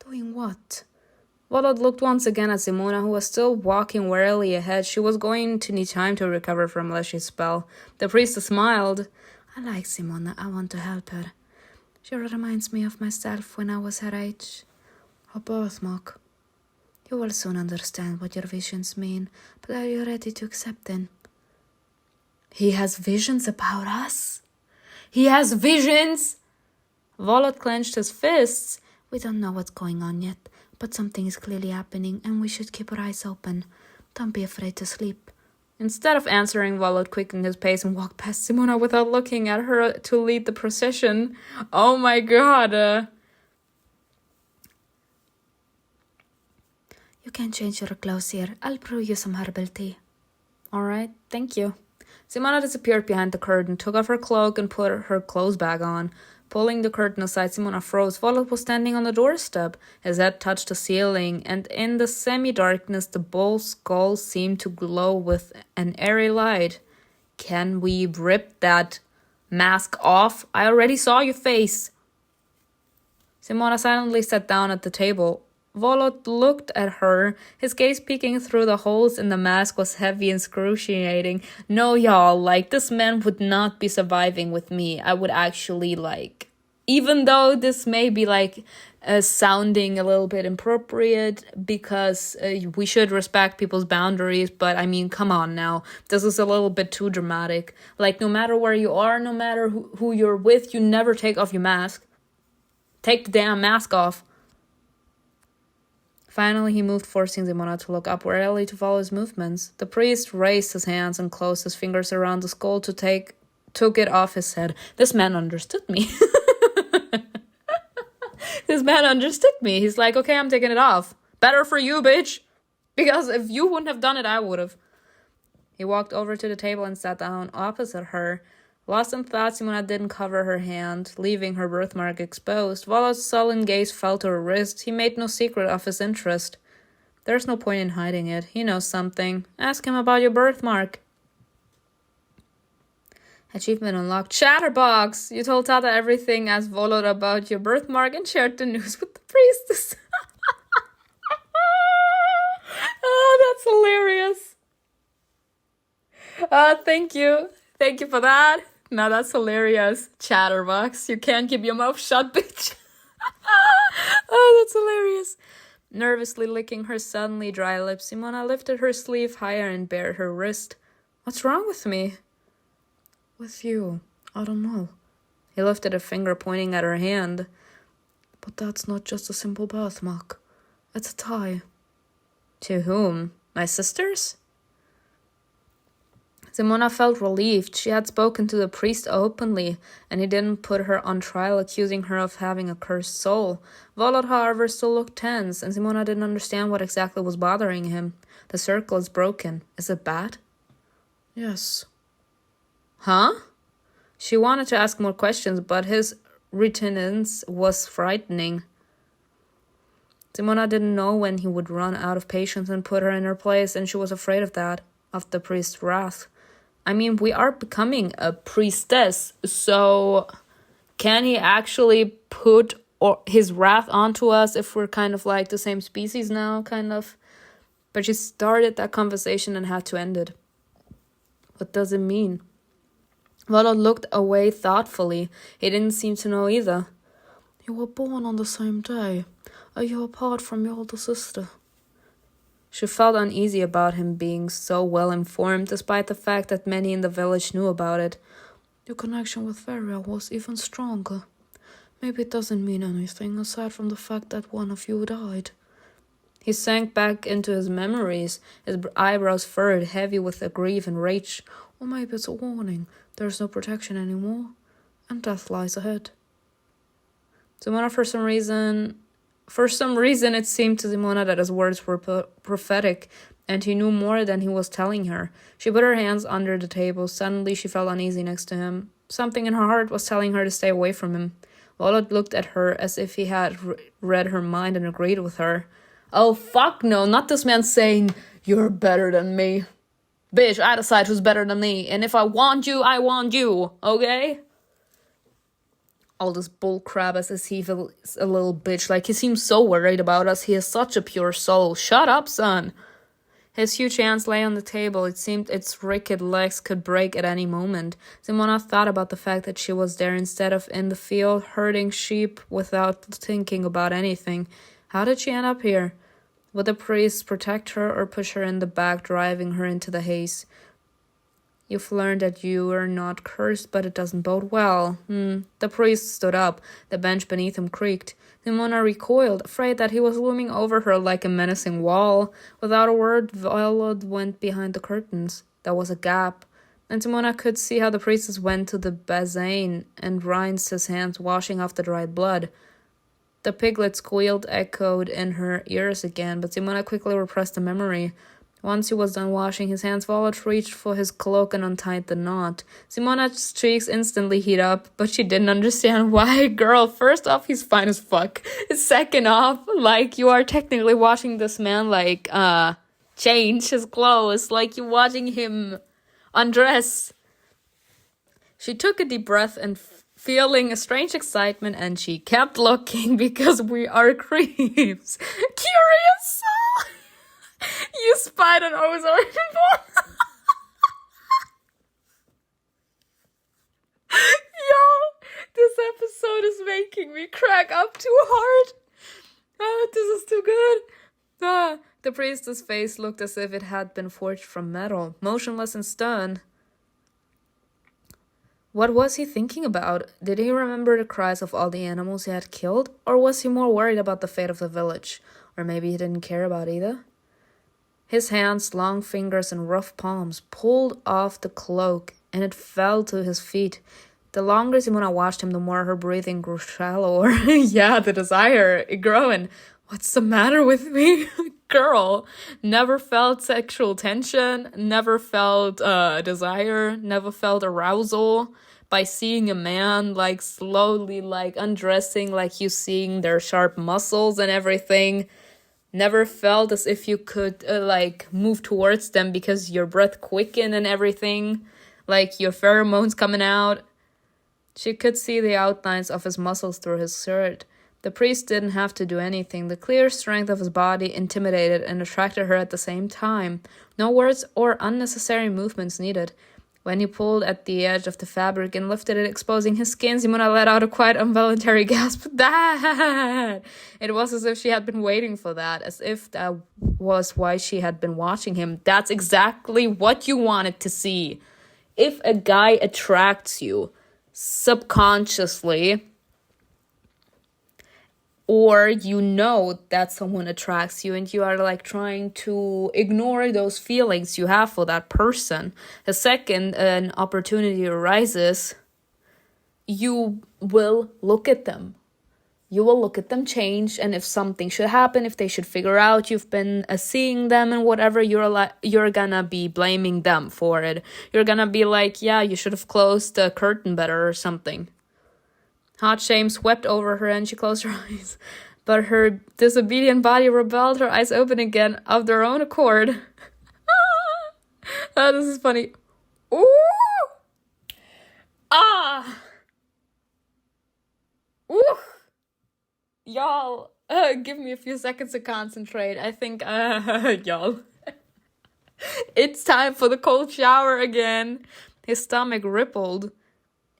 Speaker 1: doing what? Volot looked once again at Simona, who was still walking warily ahead. She was going to need time to recover from Leshy's spell. The priestess smiled. I like Simona. I want to help her. She reminds me of myself when I was her age. Her birthmark. You will soon understand what your visions mean, but are you ready to accept them? He has visions about us? He has visions? Volot clenched his fists. We don't know what's going on yet, but something is clearly happening, and we should keep our eyes open. Don't be afraid to sleep. Instead of answering, Volot quickened his pace and walked past Simona without looking at her to lead the procession. Oh my god. You can change your clothes here. I'll brew you some herbal tea. Alright, thank you. Simona disappeared behind the curtain, took off her cloak, and put her clothes back on. Pulling the curtain aside, Simona froze. Volot was standing on the doorstep. His head touched the ceiling, and in the semi-darkness, the bull's skull seemed to glow with an airy light. Can we rip that mask off? I already saw your face. Simona silently sat down at the table. Volot looked at her. His gaze peeking through the holes in the mask was heavy and excruciating. No, y'all, this man would not be surviving with me. I would actually, even though this may be, sounding a little bit inappropriate because we should respect people's boundaries, but, I mean, come on now. This is a little bit too dramatic. No matter where you are, no matter who you're with, you never take off your mask. Take the damn mask off. Finally, he moved, forcing Simona to look up warily to follow his movements. The priest raised his hands and closed his fingers around the skull took it off his head. This man understood me. This man understood me. He's like, okay, I'm taking it off. Better for you, bitch. Because if you wouldn't have done it, I would have. He walked over to the table and sat down opposite her. Lost in thought, Simona didn't cover her hand, leaving her birthmark exposed. Volot's sullen gaze fell to her wrist. He made no secret of his interest. There's no point in hiding it. He knows something. Ask him about your birthmark. Achievement unlocked. Chatterbox! You told Tata everything, asked Volot about your birthmark, and shared the news with the priestess. Oh, that's hilarious. Thank you. Thank you for that. No, that's hilarious. Chatterbox. You can't keep your mouth shut, bitch. Oh, that's hilarious. Nervously licking her suddenly dry lips, Simona lifted her sleeve higher and bared her wrist. What's wrong with me? With you. I don't know. He lifted a finger pointing at her hand. But that's not just a simple birthmark. It's a tie. To whom? My sisters? Simona felt relieved. She had spoken to the priest openly, and he didn't put her on trial, accusing her of having a cursed soul. Volot, however, still looked tense, and Simona didn't understand what exactly was bothering him. The circle is broken. Is it bad? Yes. Huh? She wanted to ask more questions, but his reticence was frightening. Simona didn't know when he would run out of patience and put her in her place, and she was afraid of that, of the priest's wrath. I mean, we are becoming a priestess, so can he actually put his wrath onto us if we're kind of like the same species now, kind of? But she started that conversation and had to end it. What does it mean? Volot looked away thoughtfully. He didn't seem to know either. You were born on the same day. Are you apart from your older sister? She felt uneasy about him being so well informed, despite the fact that many in the village knew about it. Your connection with Varia was even stronger. Maybe it doesn't mean anything, aside from the fact that one of you died. He sank back into his memories, his eyebrows furrowed, heavy with grief and rage. Or maybe it's a warning. There's no protection anymore, and death lies ahead. Simona, for some reason, it seemed to Simona that his words were prophetic, and he knew more than he was telling her. She put her hands under the table. Suddenly, she felt uneasy next to him. Something in her heart was telling her to stay away from him. Volot looked at her as if he had read her mind and agreed with her. Oh, fuck no, not this man saying, you're better than me. Bitch, I decide who's better than me, and if I want you, I want you, okay? All this bullcrap as if he's a little bitch. Like, he seems so worried about us. He has such a pure soul. Shut up, son. His huge hands lay on the table. It seemed its wicked legs could break at any moment. Simona thought about the fact that she was there instead of in the field, herding sheep without thinking about anything. How did she end up here? Would the priest protect her or push her in the back, driving her into the haze? You've learned that you are not cursed, but it doesn't bode well. The priest stood up. The bench beneath him creaked. Simona recoiled, afraid that he was looming over her like a menacing wall. Without a word, Volot went behind the curtains. There was a gap, and Simona could see how the priestess went to the basin and rinsed his hands, washing off the dried blood. The piglet squealed echoed in her ears again, but Simona quickly repressed the memory. Once he was done washing his hands, Volot reached for his cloak and untied the knot. Simona's cheeks instantly heat up, but she didn't understand why. Girl, first off, he's fine as fuck. Second off, like, you are technically watching this man, like, change his clothes. Like, you're watching him undress. She took a deep breath and feeling a strange excitement, and she kept looking because we are creeps. Curious soul! You spied an ozone ball. Yo, this episode is making me crack up too hard. Oh, this is too good. The priestess face looked as if it had been forged from metal, motionless and stern. What was he thinking about? Did he remember the cries of all the animals he had killed? Or was he more worried about the fate of the village? Or maybe he didn't care about either? His hands, long fingers, and rough palms pulled off the cloak, and it fell to his feet. The longer Simona watched him, the more her breathing grew shallower. Yeah, the desire, growing. What's the matter with me? Girl, never felt sexual tension, never felt desire, never felt arousal by seeing a man, like, slowly, like, undressing, like you seeing their sharp muscles and everything. Never felt as if you could, like, move towards them because your breath quickened and everything. Like, your pheromones coming out. She could see the outlines of his muscles through his shirt. The priest didn't have to do anything. The clear strength of his body intimidated and attracted her at the same time. No words or unnecessary movements needed. When he pulled at the edge of the fabric and lifted it, exposing his skin, Simona let out a quite involuntary gasp. That! It was as if she had been waiting for that, as if that was why she had been watching him. That's exactly what you wanted to see. If a guy attracts you, subconsciously, or you know that someone attracts you and you are like trying to ignore those feelings you have for that person. The second an opportunity arises, you will look at them. You will look at them change, and if something should happen, if they should figure out you've been seeing them and whatever, you're gonna be blaming them for it. You're gonna be like, yeah, you should have closed the curtain better or something. Hot shame swept over her and she closed her eyes. But her disobedient body rebelled, her eyes open again of their own accord. Oh, this is funny. Ooh! Ah! Ooh! Y'all, give me a few seconds to concentrate. I think, y'all. It's time for the cold shower again. His stomach rippled.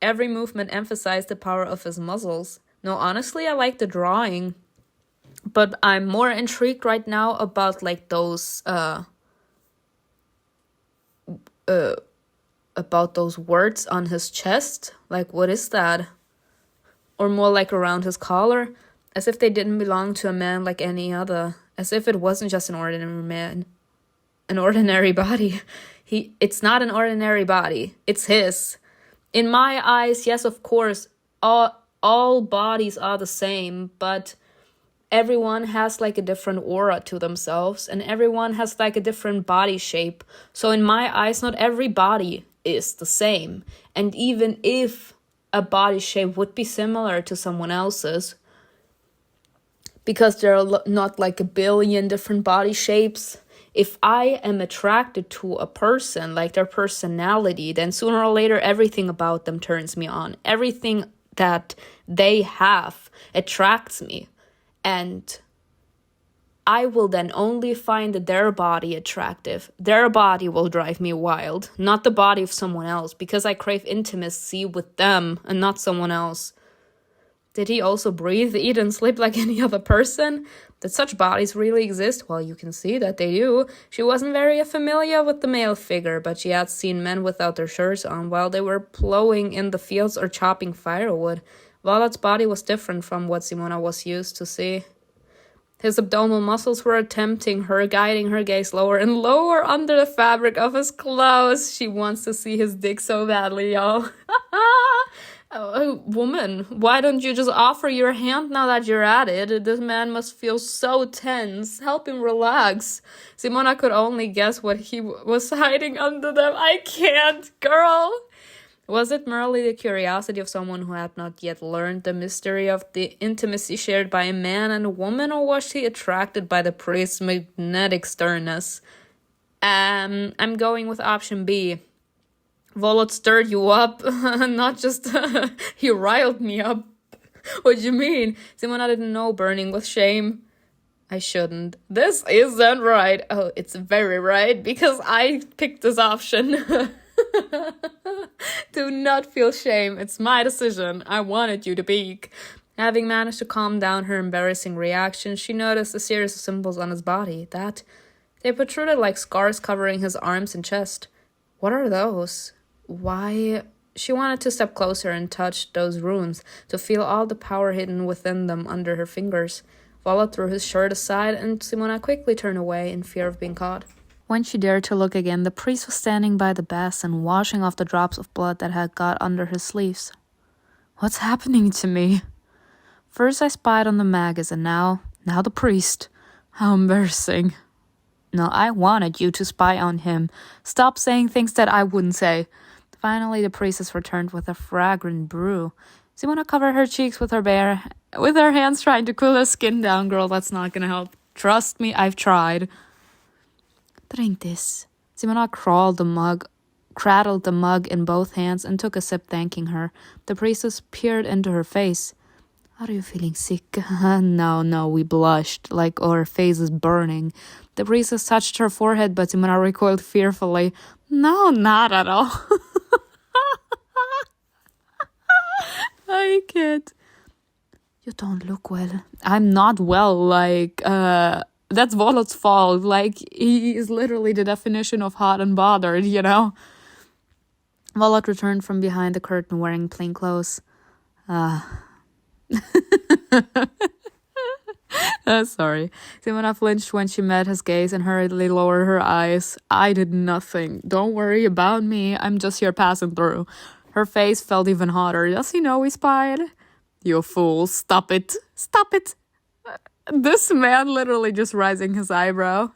Speaker 1: Every movement emphasized the power of his muscles. No, honestly, I like the drawing. But I'm more intrigued right now about, like, those, about those words on his chest. Like, what is that? Or more like around his collar. As if they didn't belong to a man like any other. As if it wasn't just an ordinary man. An ordinary body. It's not an ordinary body. It's his. In my eyes, yes, of course, all bodies are the same, but everyone has like a different aura to themselves, and everyone has like a different body shape. So in my eyes, not every body is the same. And even if a body shape would be similar to someone else's, because there are not like a billion different body shapes, if I am attracted to a person, like their personality, then sooner or later everything about them turns me on. Everything that they have attracts me. And I will then only find their body attractive. Their body will drive me wild, not the body of someone else, because I crave intimacy with them and not someone else. Did he also breathe, eat, and sleep like any other person? Did such bodies really exist? Well, you can see that they do. She wasn't very familiar with the male figure, but she had seen men without their shirts on while they were plowing in the fields or chopping firewood. Volot's body was different from what Simona was used to see. His abdominal muscles were tempting her, guiding her gaze lower and lower under the fabric of his clothes. She wants to see his dick so badly, y'all. Oh, woman, why don't you just offer your hand now that you're at it? This man must feel so tense. Help him relax. Simona could only guess what he was hiding under them. I can't, girl. Was it merely the curiosity of someone who had not yet learned the mystery of the intimacy shared by a man and a woman, or was she attracted by the priest's magnetic sternness? I'm going with option B. Volot stirred you up, not just he riled me up. What do you mean? Simona didn't know, burning with shame. I shouldn't. This isn't right. Oh, it's very right, because I picked this option. Do not feel shame. It's my decision. I wanted you to peek. Having managed to calm down her embarrassing reaction, she noticed a series of symbols on his body. They protruded like scars covering his arms and chest. What are those? Why? She wanted to step closer and touch those runes, to feel all the power hidden within them under her fingers. Volot threw his shirt aside, and Simona quickly turned away in fear of being caught. When she dared to look again, the priest was standing by the basin, washing off the drops of blood that had got under his sleeves. What's happening to me? First I spied on the magus, and now the priest. How embarrassing. No, I wanted you to spy on him. Stop saying things that I wouldn't say. Finally, the priestess returned with a fragrant brew. Simona covered her cheeks with her hands, trying to cool her skin down. Girl, that's not gonna help. Trust me, I've tried. Drink this. Simona cradled the mug in both hands and took a sip, thanking her. The priestess peered into her face. Are you feeling sick? No, we blushed, like our faces burning. The priestess touched her forehead, but Simona recoiled fearfully. No, not at all. I can't. You don't look well. I'm not well, that's Volot's fault. Like, he is literally the definition of hot and bothered, you know? Volot returned from behind the curtain wearing plain clothes. Sorry. Simona flinched when she met his gaze and hurriedly lowered her eyes. I did nothing. Don't worry about me. I'm just here passing through. Her face felt even hotter. Does he know we spied? You fool. Stop it. Stop it. This man literally just raising his eyebrow.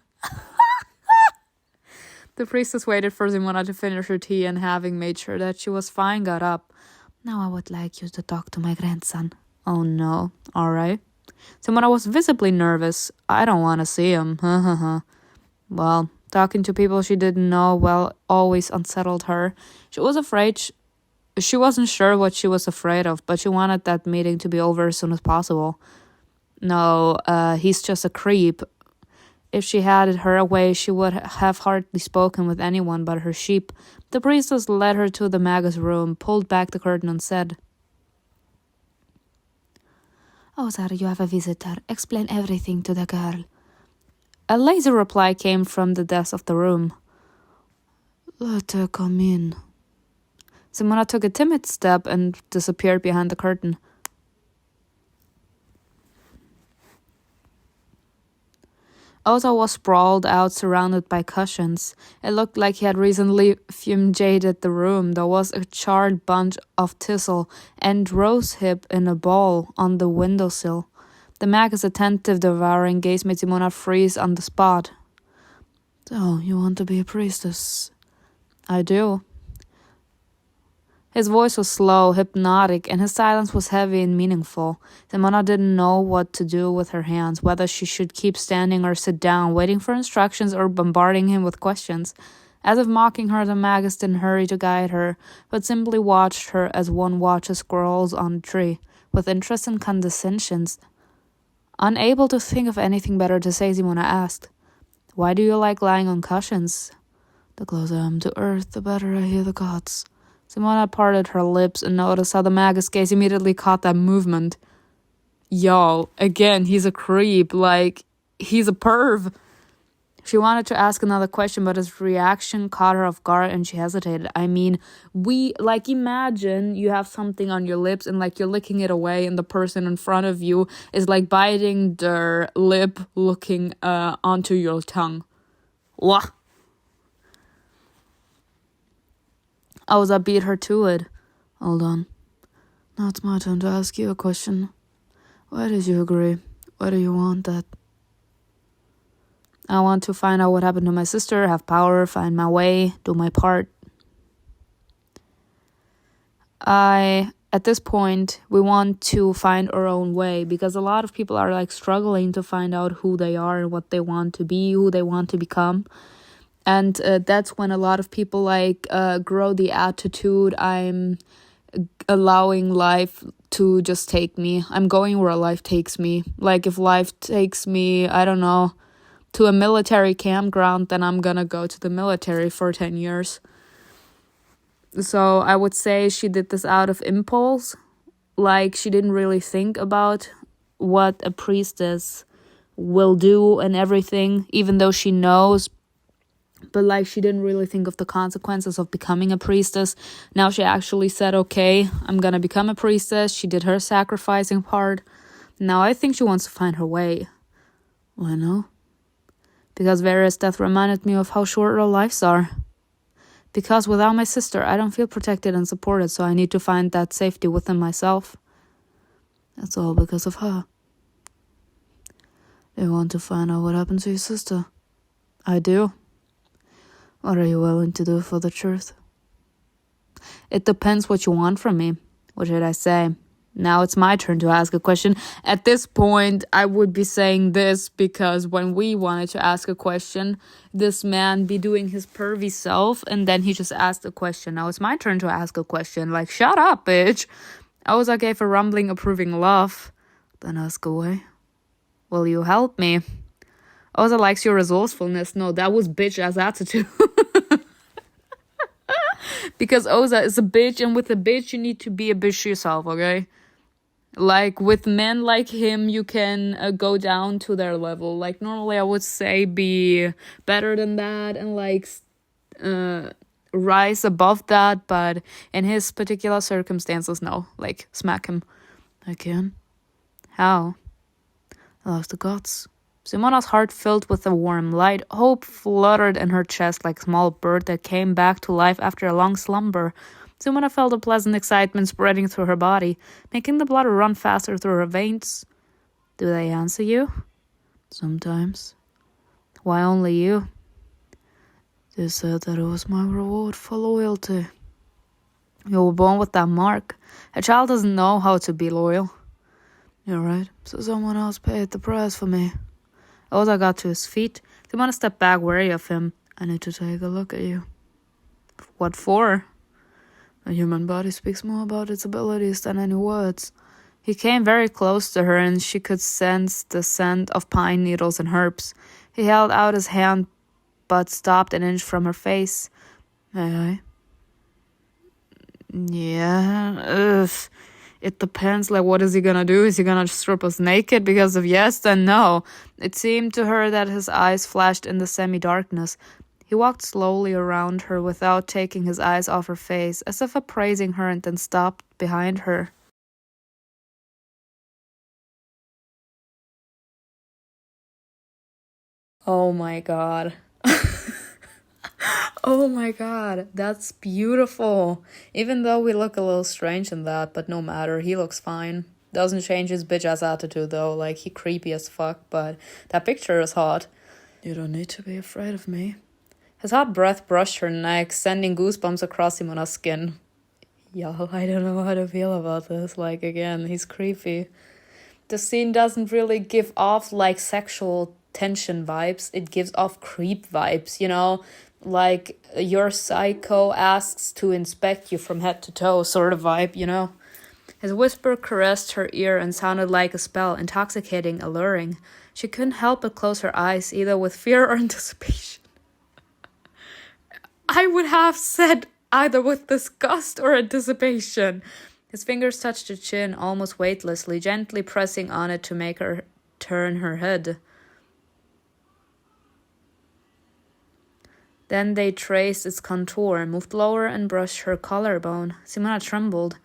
Speaker 1: The priestess waited for Simona to finish her tea and, having made sure that she was fine, got up. Now I would like you to talk to my grandson. Oh no. All right. Simona was visibly nervous. I don't want to see him. Well, talking to people she didn't know always unsettled her. She was afraid. She wasn't sure what she was afraid of, but she wanted that meeting to be over as soon as possible. No, he's just a creep. If she had it her way, she would have hardly spoken with anyone but her sheep. The priestess led her to the magus room, pulled back the curtain and said, "Oh, sir, you have a visitor. Explain everything to the girl." A lazy reply came from the depths of the room. "Let her come in." Simona took a timid step and disappeared behind the curtain. Oza was sprawled out, surrounded by cushions. It looked like he had recently fumigated the room. There was a charred bunch of thistle and rosehip in a ball on the windowsill. The mag's attentive, devouring gaze made Simona freeze on the spot. "So, you want to be a priestess?" "I do." His voice was slow, hypnotic, and his silence was heavy and meaningful. Simona didn't know what to do with her hands, whether she should keep standing or sit down, waiting for instructions or bombarding him with questions. As if mocking her, the magus didn't hurry to guide her, but simply watched her as one watches squirrels on a tree, with interest and condescension. Unable to think of anything better to say, Simona asked, "Why do you like lying on cushions?" "The closer I am to earth, the better I hear the gods." Simona parted her lips and noticed how the magus gaze immediately caught that movement. Y'all, again, he's a creep. Like, he's a perv. She wanted to ask another question, but his reaction caught her off guard and she hesitated. I mean, imagine you have something on your lips and, you're licking it away and the person in front of you is, biting their lip, looking onto your tongue. Wah! Oza beat her to it. "Hold on. Now it's my turn to ask you a question. Why did you agree? Why do you want that?" "I want to find out what happened to my sister, have power, find my way, do my part." At this point, we want to find our own way because a lot of people are struggling to find out who they are and what they want to be, who they want to become. And that's when a lot of people grow the attitude, I'm allowing life to just take me. I'm going where life takes me. If life takes me, I don't know, to a military campground, then I'm gonna go to the military for 10 years. So I would say she did this out of impulse. She didn't really think about what a priestess will do and everything, even though she knows. But she didn't really think of the consequences of becoming a priestess. Now she actually said, okay, I'm gonna become a priestess. She did her sacrificing part. Now I think she wants to find her way. Why no? Because Vera's death reminded me of how short our lives are. Because without my sister, I don't feel protected and supported, so I need to find that safety within myself. That's all because of her. You want to find out what happened to your sister? I do. What are you willing to do for the truth? It depends what you want from me. What should I say? Now it's my turn to ask a question. At this point, I would be saying this because when we wanted to ask a question, this man be doing his pervy self and then he just asked a question. Now it's my turn to ask a question. Shut up, bitch. Oza gave a rumbling, approving laugh. Then ask away. Will you help me? Oza likes your resourcefulness. No, that was bitch-ass attitude. Because Oza is a bitch, and with a bitch, you need to be a bitch yourself, okay? With men like him, you can go down to their level. Normally I would say be better than that and, rise above that, but in his particular circumstances, no. Like, smack him. I can. How? I lost the guts. Simona's heart filled with a warm light. Hope fluttered in her chest like a small bird that came back to life after a long slumber. Simona felt a pleasant excitement spreading through her body, making the blood run faster through her veins. Do they answer you? Sometimes. Why only you? They said that it was my reward for loyalty. You were born with that mark. A child doesn't know how to be loyal. You're right. So someone else paid the price for me. Oda got to his feet. Simona stepped back, wary of him. I need to take a look at you. What for? A human body speaks more about its abilities than any words. He came very close to her, and she could sense the scent of pine needles and herbs. He held out his hand, but stopped an inch from her face. May I? Yeah. Ugh. It depends, like, what is he gonna do? Is he gonna strip us naked? Because if yes, then no. It seemed to her that his eyes flashed in the semi-darkness. He walked slowly around her without taking his eyes off her face, as if appraising her, and then stopped behind her. Oh my god. Oh my god, that's beautiful. Even though we look a little strange in that, but no matter, he looks fine. Doesn't change his bitch ass attitude though, like he creepy as fuck, but that picture is hot. You don't need to be afraid of me. His hot breath brushed her neck, sending goosebumps across Simona's skin. Y'all, I don't know how to feel about this. Like, again, he's creepy. The scene doesn't really give off, like, sexual tension vibes. It gives off creep vibes, you know? Like, your psycho asks to inspect you from head to toe sort of vibe, you know? His whisper caressed her ear and sounded like a spell, intoxicating, alluring. She couldn't help but close her eyes, either with fear or anticipation. I would have said either with disgust or anticipation. His fingers touched her chin almost weightlessly, gently pressing on it to make her turn her head. Then they traced its contour, moved lower, and brushed her collarbone. Simona trembled.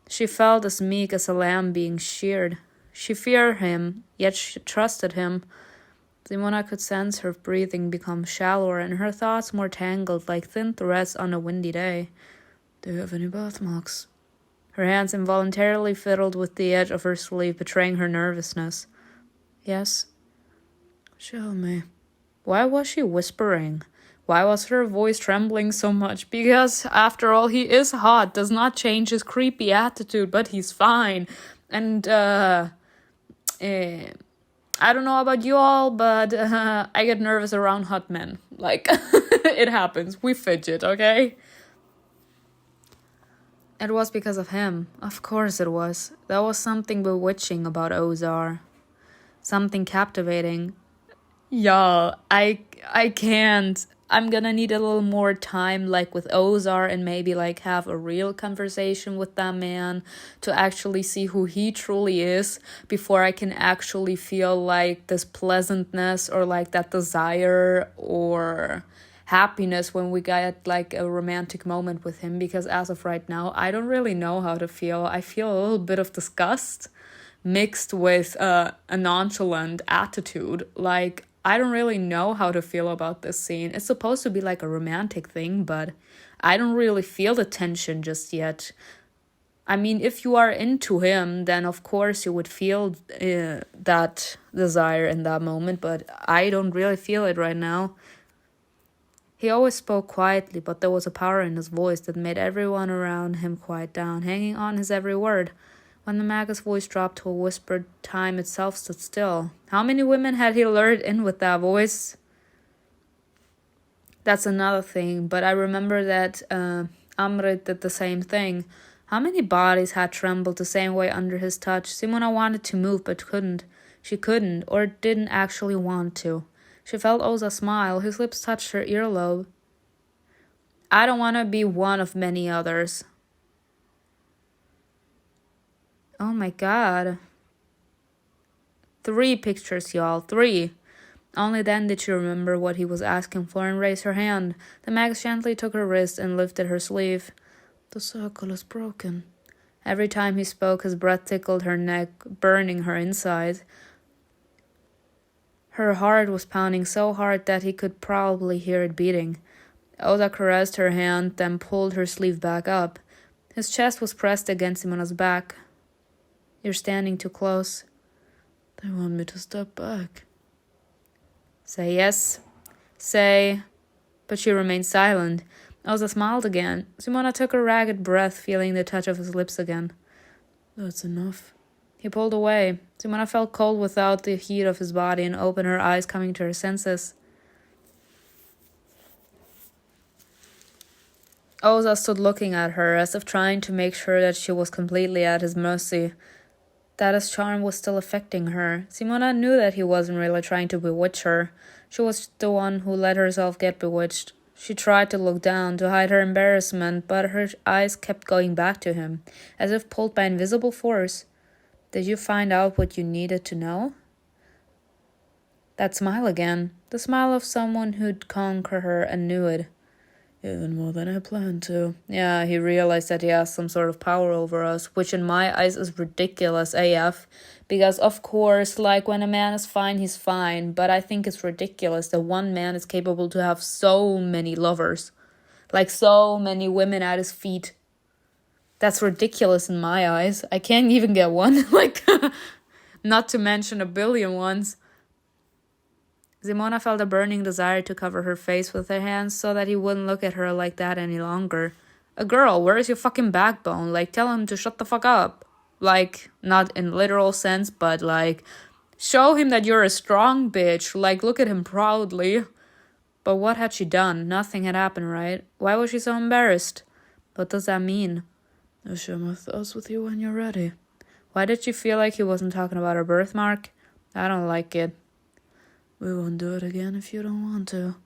Speaker 1: She felt as meek as a lamb being sheared. She feared him, yet she trusted him. Simona could sense her breathing become shallower and her thoughts more tangled like thin threads on a windy day. Do you have any birthmarks? Her hands involuntarily fiddled with the edge of her sleeve, betraying her nervousness. Yes. Show me. Why was she whispering? Why was her voice trembling so much? Because, after all, he is hot, does not change his creepy attitude, but he's fine. And, I don't know about you all, but I get nervous around hot men. Like, it happens. We fidget, okay? It was because of him. Of course it was. There was something bewitching about Ozar. Something captivating. Y'all, I can't. I'm gonna need a little more time, like, with Ozar, and maybe, like, have a real conversation with that man to actually see who he truly is before I can actually feel, like, this pleasantness or, like, that desire or happiness when we get, like, a romantic moment with him. Because as of right now, I don't really know how to feel. I feel a little bit of disgust mixed with a nonchalant attitude. Like, I don't really know how to feel about this scene. It's supposed to be like a romantic thing, but I don't really feel the tension just yet. I mean, if you are into him, then of course you would feel that desire in that moment, but I don't really feel it right now. He always spoke quietly, but there was a power in his voice that made everyone around him quiet down, hanging on his every word. When the mag's voice dropped to a whispered, time itself stood still. How many women had he lured in with that voice? That's another thing, but I remember that Amrit did the same thing. How many bodies had trembled the same way under his touch? Simona wanted to move, but couldn't. She couldn't, or didn't actually want to. She felt Oza smile. His lips touched her earlobe. I don't want to be one of many others. Oh my god. 3 pictures, y'all. 3. Only then did she remember what he was asking for and raised her hand. The magus gently took her wrist and lifted her sleeve. The circle is broken. Every time he spoke, his breath tickled her neck, burning her inside. Her heart was pounding so hard that he could probably hear it beating. Oda caressed her hand, then pulled her sleeve back up. His chest was pressed against Simona's back. You're standing too close. They want me to step back. Say yes. Say... But she remained silent. Elsa smiled again. Simona took a ragged breath, feeling the touch of his lips again. That's enough. He pulled away. Simona felt cold without the heat of his body and opened her eyes, coming to her senses. Oza stood looking at her, as if trying to make sure that she was completely at his mercy, that his charm was still affecting her. Simona knew that he wasn't really trying to bewitch her. She was the one who let herself get bewitched. She tried to look down, to hide her embarrassment, but her eyes kept going back to him, as if pulled by invisible force. Did you find out what you needed to know? That smile again, the smile of someone who'd conquer her and knew it. Even more than I planned to. Yeah, he realized that he has some sort of power over us, which in my eyes is ridiculous AF. Because, of course, like, when a man is fine, he's fine. But I think it's ridiculous that one man is capable to have so many lovers. Like, so many women at his feet. That's ridiculous in my eyes. I can't even get one. Like, not to mention a billion ones. Simona felt a burning desire to cover her face with her hands so that he wouldn't look at her like that any longer. A girl, where is your fucking backbone? Like, tell him to shut the fuck up. Like, not in literal sense, but like, show him that you're a strong bitch. Like, look at him proudly. But what had she done? Nothing had happened, right? Why was she so embarrassed? What does that mean? I'll share my thoughts with you when you're ready. Why did she feel like he wasn't talking about her birthmark? I don't like it. We won't do it again if you don't want to.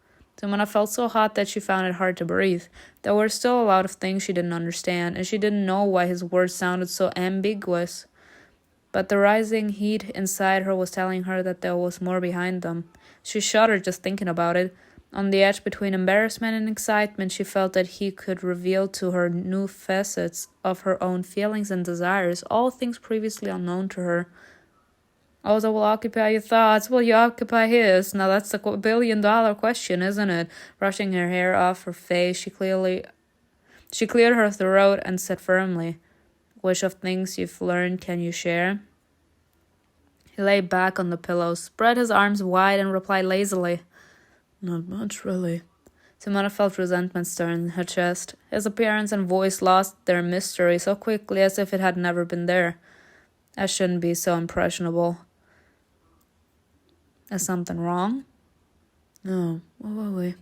Speaker 1: Simona felt so hot that she found it hard to breathe. There were still a lot of things she didn't understand, and she didn't know why his words sounded so ambiguous. But the rising heat inside her was telling her that there was more behind them. She shuddered just thinking about it. On the edge between embarrassment and excitement, she felt that he could reveal to her new facets of her own feelings and desires, all things previously unknown to her. Oza will occupy your thoughts. Will you occupy his? Now that's the $1 billion question, isn't it? Brushing her hair off her face, she cleared her throat and said firmly, "Which of things you've learned can you share?" He lay back on the pillow, spread his arms wide, and replied lazily, "Not much, really." Simona felt resentment stir in her chest. His appearance and voice lost their mystery so quickly as if it had never been there. I shouldn't be so impressionable. Is something wrong? No, what were we?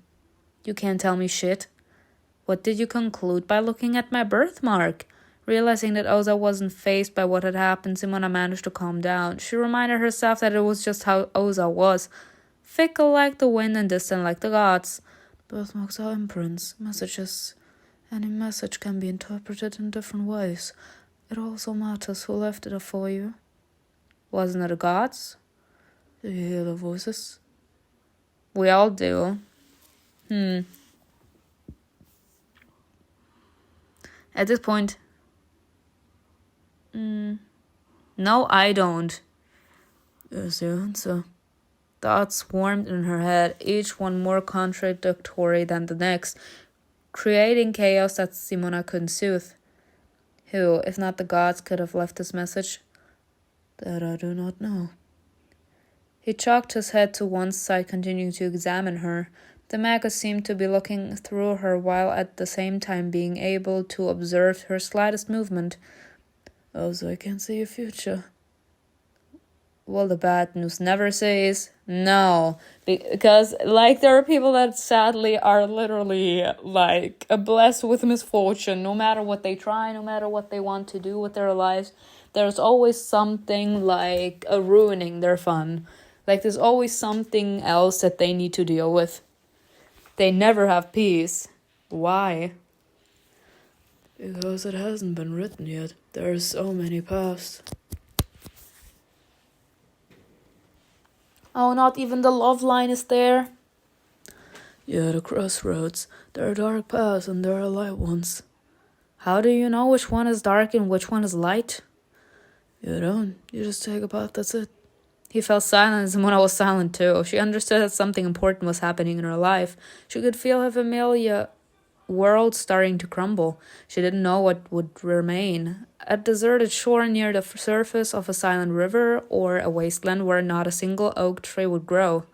Speaker 1: You can't tell me shit. What did you conclude by looking at my birthmark? Realizing that Oza wasn't fazed by what had happened, Simona managed to calm down. She reminded herself that it was just how Oza was. Fickle like the wind and distant like the gods. Birthmarks are imprints, messages. Any message can be interpreted in different ways. It also matters who left it for you. Wasn't it the gods? Do you hear the voices? We all do. At this point... No, I don't. There's your answer. Thoughts swarmed in her head, each one more contradictory than the next, creating chaos that Simona couldn't soothe. Who, if not the gods, could have left this message? That I do not know. He chalked his head to one side, continuing to examine her. The magus seemed to be looking through her while at the same time being able to observe her slightest movement. Oh, so I can see your future. Well, the bad news never says no. Because, like, there are people that sadly are literally, like, blessed with misfortune. No matter what they try, no matter what they want to do with their lives, there's always something, like, ruining their fun. Like, there's always something else that they need to deal with. They never have peace. Why? Because it hasn't been written yet. There are so many paths. Oh, not even the love line is there.
Speaker 2: Yeah, the crossroads. There are dark paths and there are light ones.
Speaker 1: How do you know which one is dark and which one is light?
Speaker 2: You don't. You just take a path, that's it.
Speaker 1: He fell silent, and Simona was silent too. She understood that something important was happening in her life. She could feel her familiar world starting to crumble. She didn't know what would remain. A deserted shore near the surface of a silent river, or a wasteland where not a single oak tree would grow.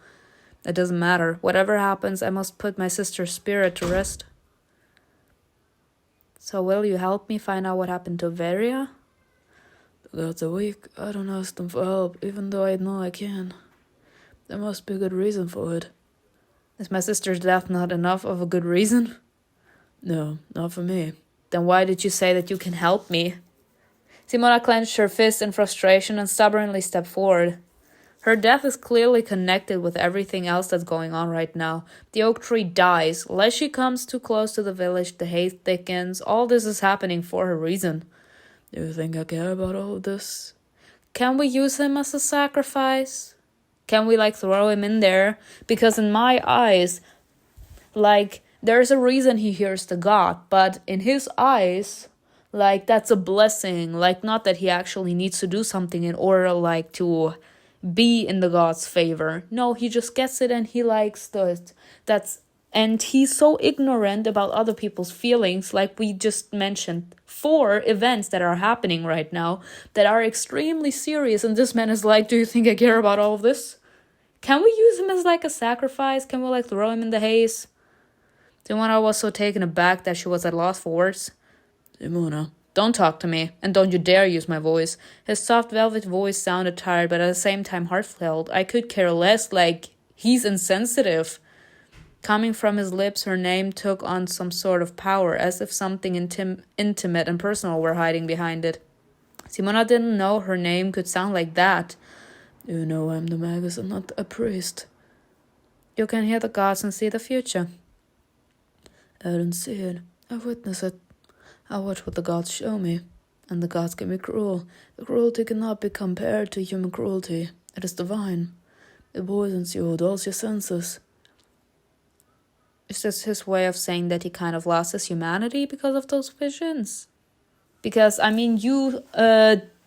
Speaker 1: It doesn't matter. Whatever happens, I must put my sister's spirit to rest. So will you help me find out what happened to Veria?
Speaker 2: The gods are weak. I don't ask them for help, even though I know I can. There must be a good reason for it.
Speaker 1: Is my sister's death not enough of a good reason?
Speaker 2: No, not for me.
Speaker 1: Then why did you say that you can help me? Simona clenched her fist in frustration and stubbornly stepped forward. Her death is clearly connected with everything else that's going on right now. The oak tree dies. Unless she comes too close to the village, the haze thickens. All this is happening for a reason.
Speaker 2: Do you think I care about all of this?
Speaker 1: Can we use him as a sacrifice? Can we, throw him in there? Because in my eyes, there's a reason he hears the God. But in his eyes, that's a blessing. Not that he actually needs to do something in order, to be in the God's favor. No, he just gets it and he likes it. And he's so ignorant about other people's feelings, like we just mentioned, 4 events that are happening right now that are extremely serious. And this man is like, do you think I care about all of this? Can we use him as a sacrifice? Can we throw him in the haze? Simona was so taken aback that she was at loss for words.
Speaker 2: Simona.
Speaker 1: Don't talk to me, and don't you dare use my voice. His soft velvet voice sounded tired, but at the same time heartfelt. I could care less, he's insensitive. Coming from his lips, her name took on some sort of power, as if something intimate and personal were hiding behind it. Simona didn't know her name could sound like that.
Speaker 2: You know I'm the magus and not a priest.
Speaker 1: You can hear the gods and see the future.
Speaker 2: I don't see it. I witness it. I watch what the gods show me, and the gods can be cruel. The cruelty cannot be compared to human cruelty. It is divine. It poisons you, dulls your senses.
Speaker 1: Is this his way of saying that he kind of lost his humanity because of those visions? Because, you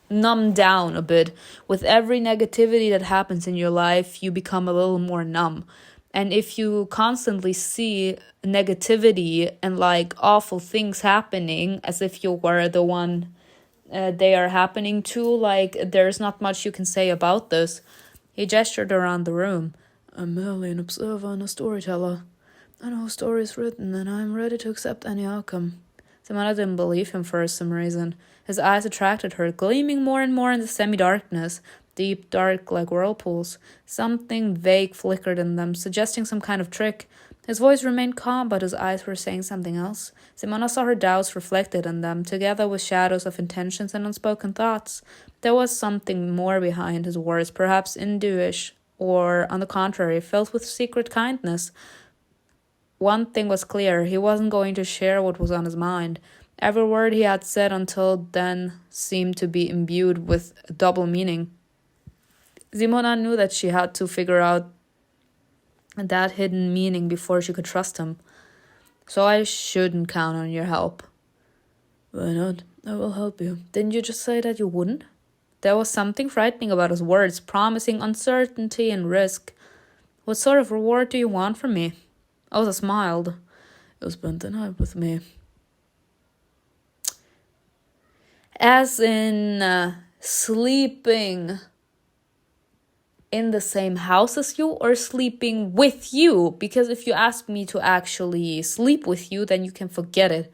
Speaker 1: numb down a bit. With every negativity that happens in your life, you become a little more numb. And if you constantly see negativity and awful things happening as if you were the one they are happening to, there's not much you can say about this. He gestured around the room.
Speaker 2: I'm merely an observer and a storyteller. I know stories written and I'm ready to accept any outcome.
Speaker 1: Simona didn't believe him for some reason. His eyes attracted her, gleaming more and more in the semi-darkness. Deep, dark, like whirlpools. Something vague flickered in them, suggesting some kind of trick. His voice remained calm, but his eyes were saying something else. Simona saw her doubts reflected in them, together with shadows of intentions and unspoken thoughts. There was something more behind his words, perhaps Hinduish, or, on the contrary, filled with secret kindness. One thing was clear, he wasn't going to share what was on his mind. Every word he had said until then seemed to be imbued with a double meaning. Simona knew that she had to figure out that hidden meaning before she could trust him. So I shouldn't count on your help.
Speaker 2: Why not? I will help you.
Speaker 1: Didn't you just say that you wouldn't? There was something frightening about his words, promising uncertainty and risk. What sort of reward do you want from me? Osa smiled.
Speaker 2: You'll spend the night with me.
Speaker 1: As in sleeping in the same house as you, or sleeping with you? Because if you ask me to actually sleep with you, then you can forget it.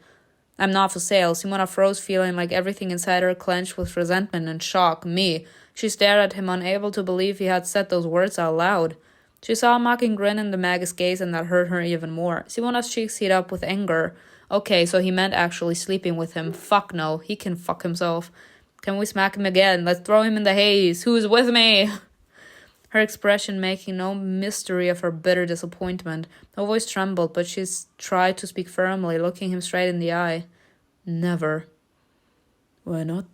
Speaker 1: I'm not for sale. Simona froze, feeling like everything inside her clenched with resentment and shock. Me. She stared at him, unable to believe he had said those words out loud. She saw a mocking grin in the magus gaze, and that hurt her even more. Simona's cheeks heat up with anger. Okay, so he meant actually sleeping with him. Fuck no. He can fuck himself. Can we smack him again? Let's throw him in the haze. Who's with me? Her expression making no mystery of her bitter disappointment. Her voice trembled, but she tried to speak firmly, looking him straight in the eye. Never.
Speaker 2: Why not?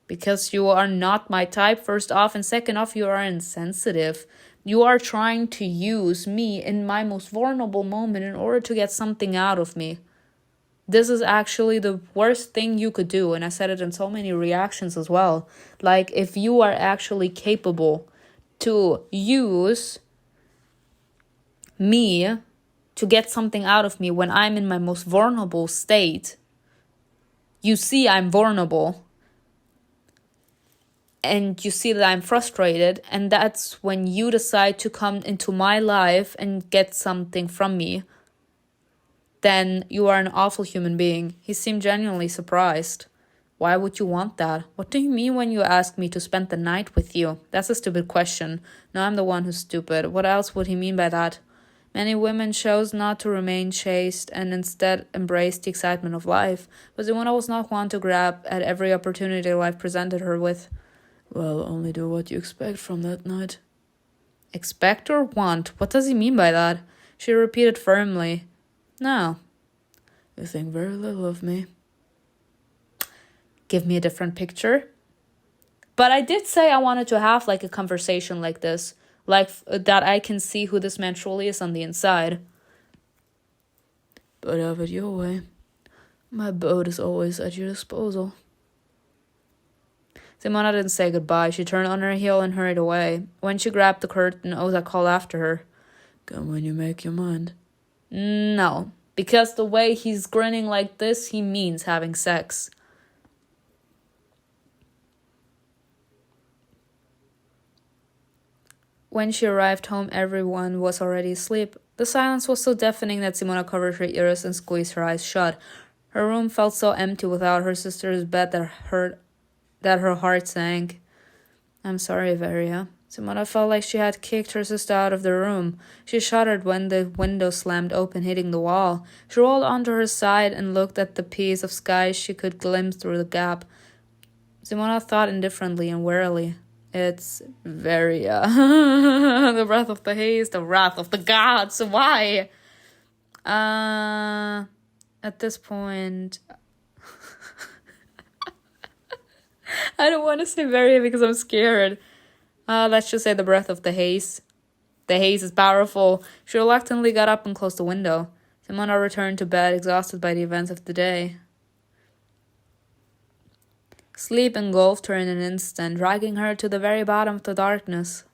Speaker 1: Because you are not my type, first off, and second off, you are insensitive. You are trying to use me in my most vulnerable moment in order to get something out of me. This is actually the worst thing you could do. And I said it in so many reactions as well. Like, if you are actually capable to use me to get something out of me when I'm in my most vulnerable state, you see I'm vulnerable and you see that I'm frustrated, and that's when you decide to come into my life and get something from me, then you are an awful human being. He seemed genuinely surprised. Why would you want that? What do you mean when you ask me to spend the night with you? That's a stupid question. No, I'm the one who's stupid. What else would he mean by that? Many women chose not to remain chaste and instead embraced the excitement of life, but Simona was not one to grab at every opportunity life presented her with.
Speaker 2: Well, only do what you expect from that night.
Speaker 1: Expect or want? What does he mean by that? She repeated firmly. No.
Speaker 2: You think very little of me.
Speaker 1: Give me a different picture. But I did say I wanted to have like a conversation like this. Like that I can see who this man truly is on the inside.
Speaker 2: But have it your way. My boat is always at your disposal.
Speaker 1: Simona didn't say goodbye. She turned on her heel and hurried away. When she grabbed the curtain, Oza called after her.
Speaker 2: Come when you make your mind.
Speaker 1: No, because the way he's grinning like this, he means having sex. When she arrived home, everyone was already asleep. The silence was so deafening that Simona covered her ears and squeezed her eyes shut. Her room felt so empty without her sister's bed that her heart sank. I'm sorry, Varia. Simona felt like she had kicked her sister out of the room. She shuddered when the window slammed open, hitting the wall. She rolled onto her side and looked at the piece of sky she could glimpse through the gap. Simona thought indifferently and wearily. It's Varia. The breath of the haze, the wrath of the gods. Why? At this point... I don't want to say Varia because I'm scared. Let's just say the breath of the haze. The haze is powerful. She reluctantly got up and closed the window. Simona returned to bed, exhausted by the events of the day. Sleep engulfed her in an instant, dragging her to the very bottom of the darkness.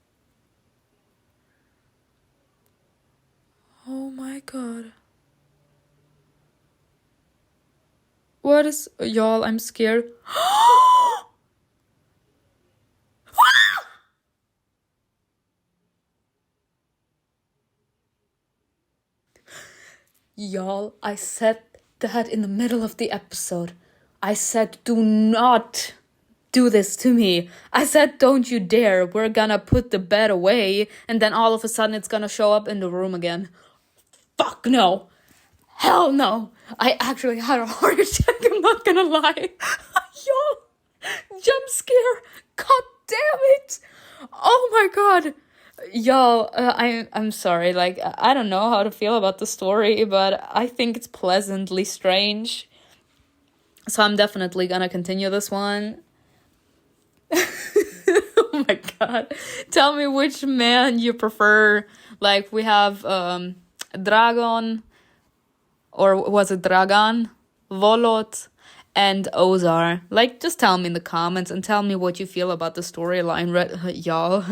Speaker 2: Oh my god.
Speaker 1: What is... Y'all, I'm scared. Y'all, I said that in the middle of the episode. I said, do not do this to me. I said, don't you dare. We're gonna put the bed away. And then all of a sudden it's gonna show up in the room again. Fuck no. Hell no. I actually had a heart attack. I'm not gonna lie. Y'all, jump scare. God damn it. Oh my god. Y'all, I'm sorry, like, I don't know how to feel about the story, but I think it's pleasantly strange. So I'm definitely gonna continue this one. Oh my god. Tell me which man you prefer. Like, we have, DRAGAN, or was it DRAGAN? Volot, and Ozar. Like, just tell me in the comments and tell me what you feel about the storyline, y'all.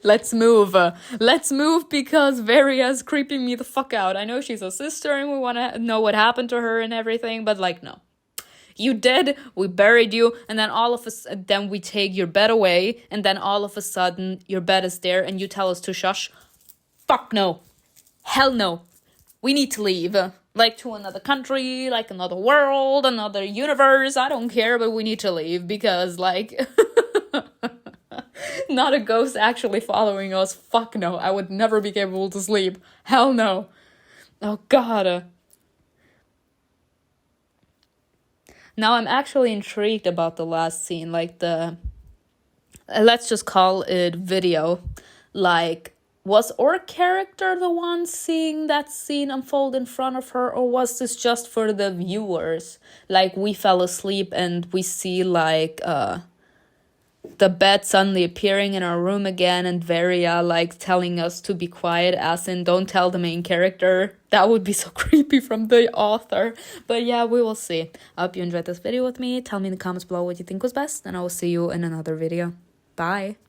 Speaker 1: Let's move. Let's move because Varia's creeping me the fuck out. I know she's a sister and we want to know what happened to her and everything, but like, no. You did, we buried you, and then then we take your bed away, and then all of a sudden your bed is there and you tell us to shush. Fuck no. Hell no. We need to leave. Like, to another country, like another world, another universe, I don't care, but we need to leave because, like, not a ghost actually following us. Fuck no, I would never be capable to sleep. Hell no. Oh god. Now I'm actually intrigued about the last scene, like the, let's just call it video, like, was our character the one seeing that scene unfold in front of her, or was this just for the viewers? Like, we fell asleep and we see, like, the bed suddenly appearing in our room again and Varia like telling us to be quiet, as in don't tell the main character. That would be so creepy from the author. But yeah, we will see. I hope you enjoyed this video with me. Tell me in the comments below what you think was best, and I will see you in another video. Bye.